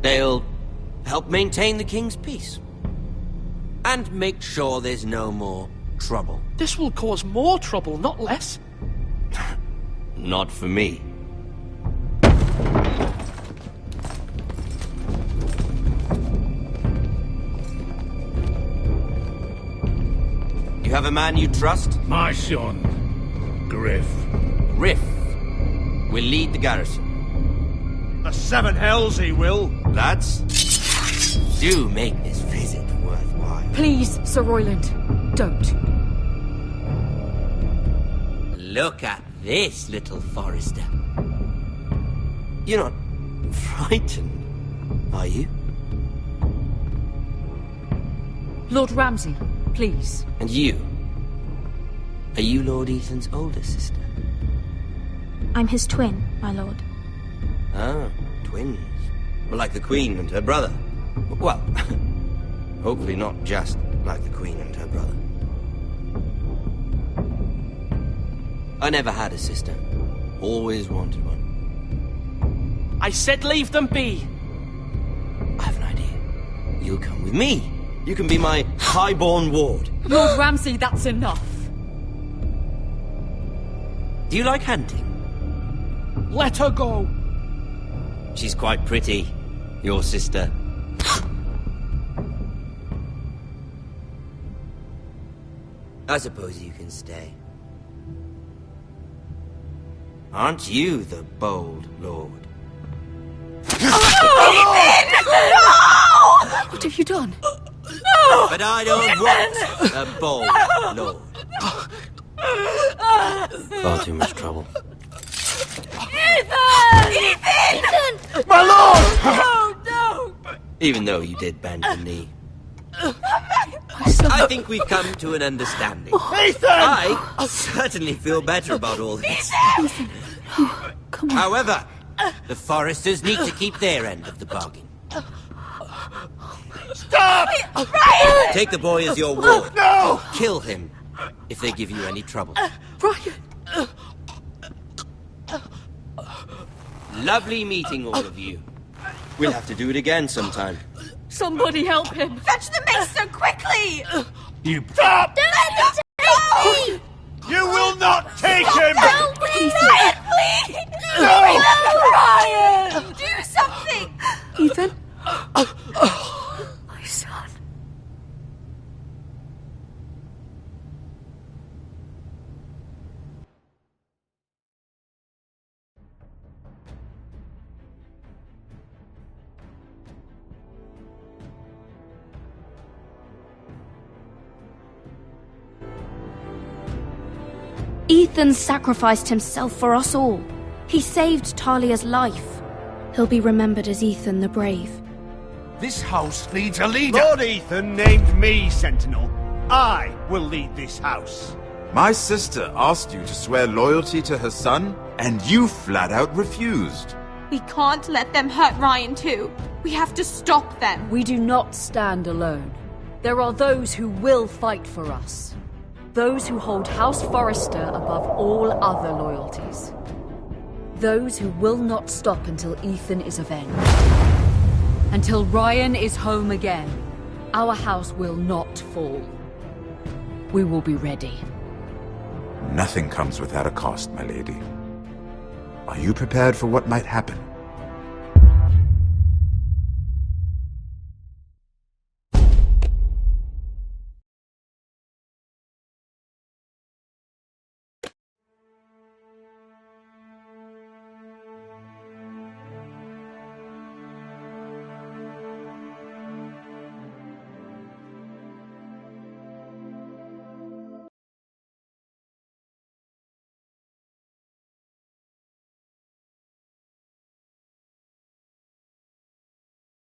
They'll help maintain the king's peace. And make sure there's no more trouble. This will cause more trouble, not less. Not for me. You have a man you trust? My son, Griff. Griff will lead the garrison. The seven hells he will. Lads, do make this visit worthwhile. Please, Sir Royland, don't. Look at this, little Forrester. You're not frightened, are you? Lord Ramsay, please. And you? Are you Lord Ethan's older sister? I'm his twin, my lord. Ah, twins. Well, like the Queen and her brother. Well, hopefully not just like the Queen and her brother. I never had a sister. Always wanted one. I said leave them be. I have an idea. You'll come with me. You can be my highborn ward. Lord Ramsay, that's enough. Do you like hunting? Let her go. She's quite pretty, your sister. I suppose you can stay. Aren't you the bold lord? What have you done? No! But I don't want a bold lord. Far too much trouble. Ethan! My lord! No, no! Even though you did bend the knee. I think we've come to an understanding. Ethan! I certainly feel better about all this. Ethan! Come on. However, the Forresters need to keep their end of the bargain. Stop! Ryan! Take the boy as your ward. No! Kill him if they give you any trouble. Ryan! Lovely meeting all of you. We'll have to do it again sometime. Somebody help him! Fetch the maester quickly! You... Stop! Don't let them take me! You will not take him! Help me! Ryan, please! No! Ryan! Do something! Ethan? My son. Ethan sacrificed himself for us all. He saved Talia's life. He'll be remembered as Ethan the Brave. This house needs a leader. Lord Ethan named me Sentinel. I will lead this house. My sister asked you to swear loyalty to her son, and you flat out refused. We can't let them hurt Ryan too. We have to stop them. We do not stand alone. There are those who will fight for us. Those who hold House Forrester above all other loyalties. Those who will not stop until Ethan is avenged. Until Ryan is home again, our house will not fall. We will be ready. Nothing comes without a cost, my lady. Are you prepared for what might happen?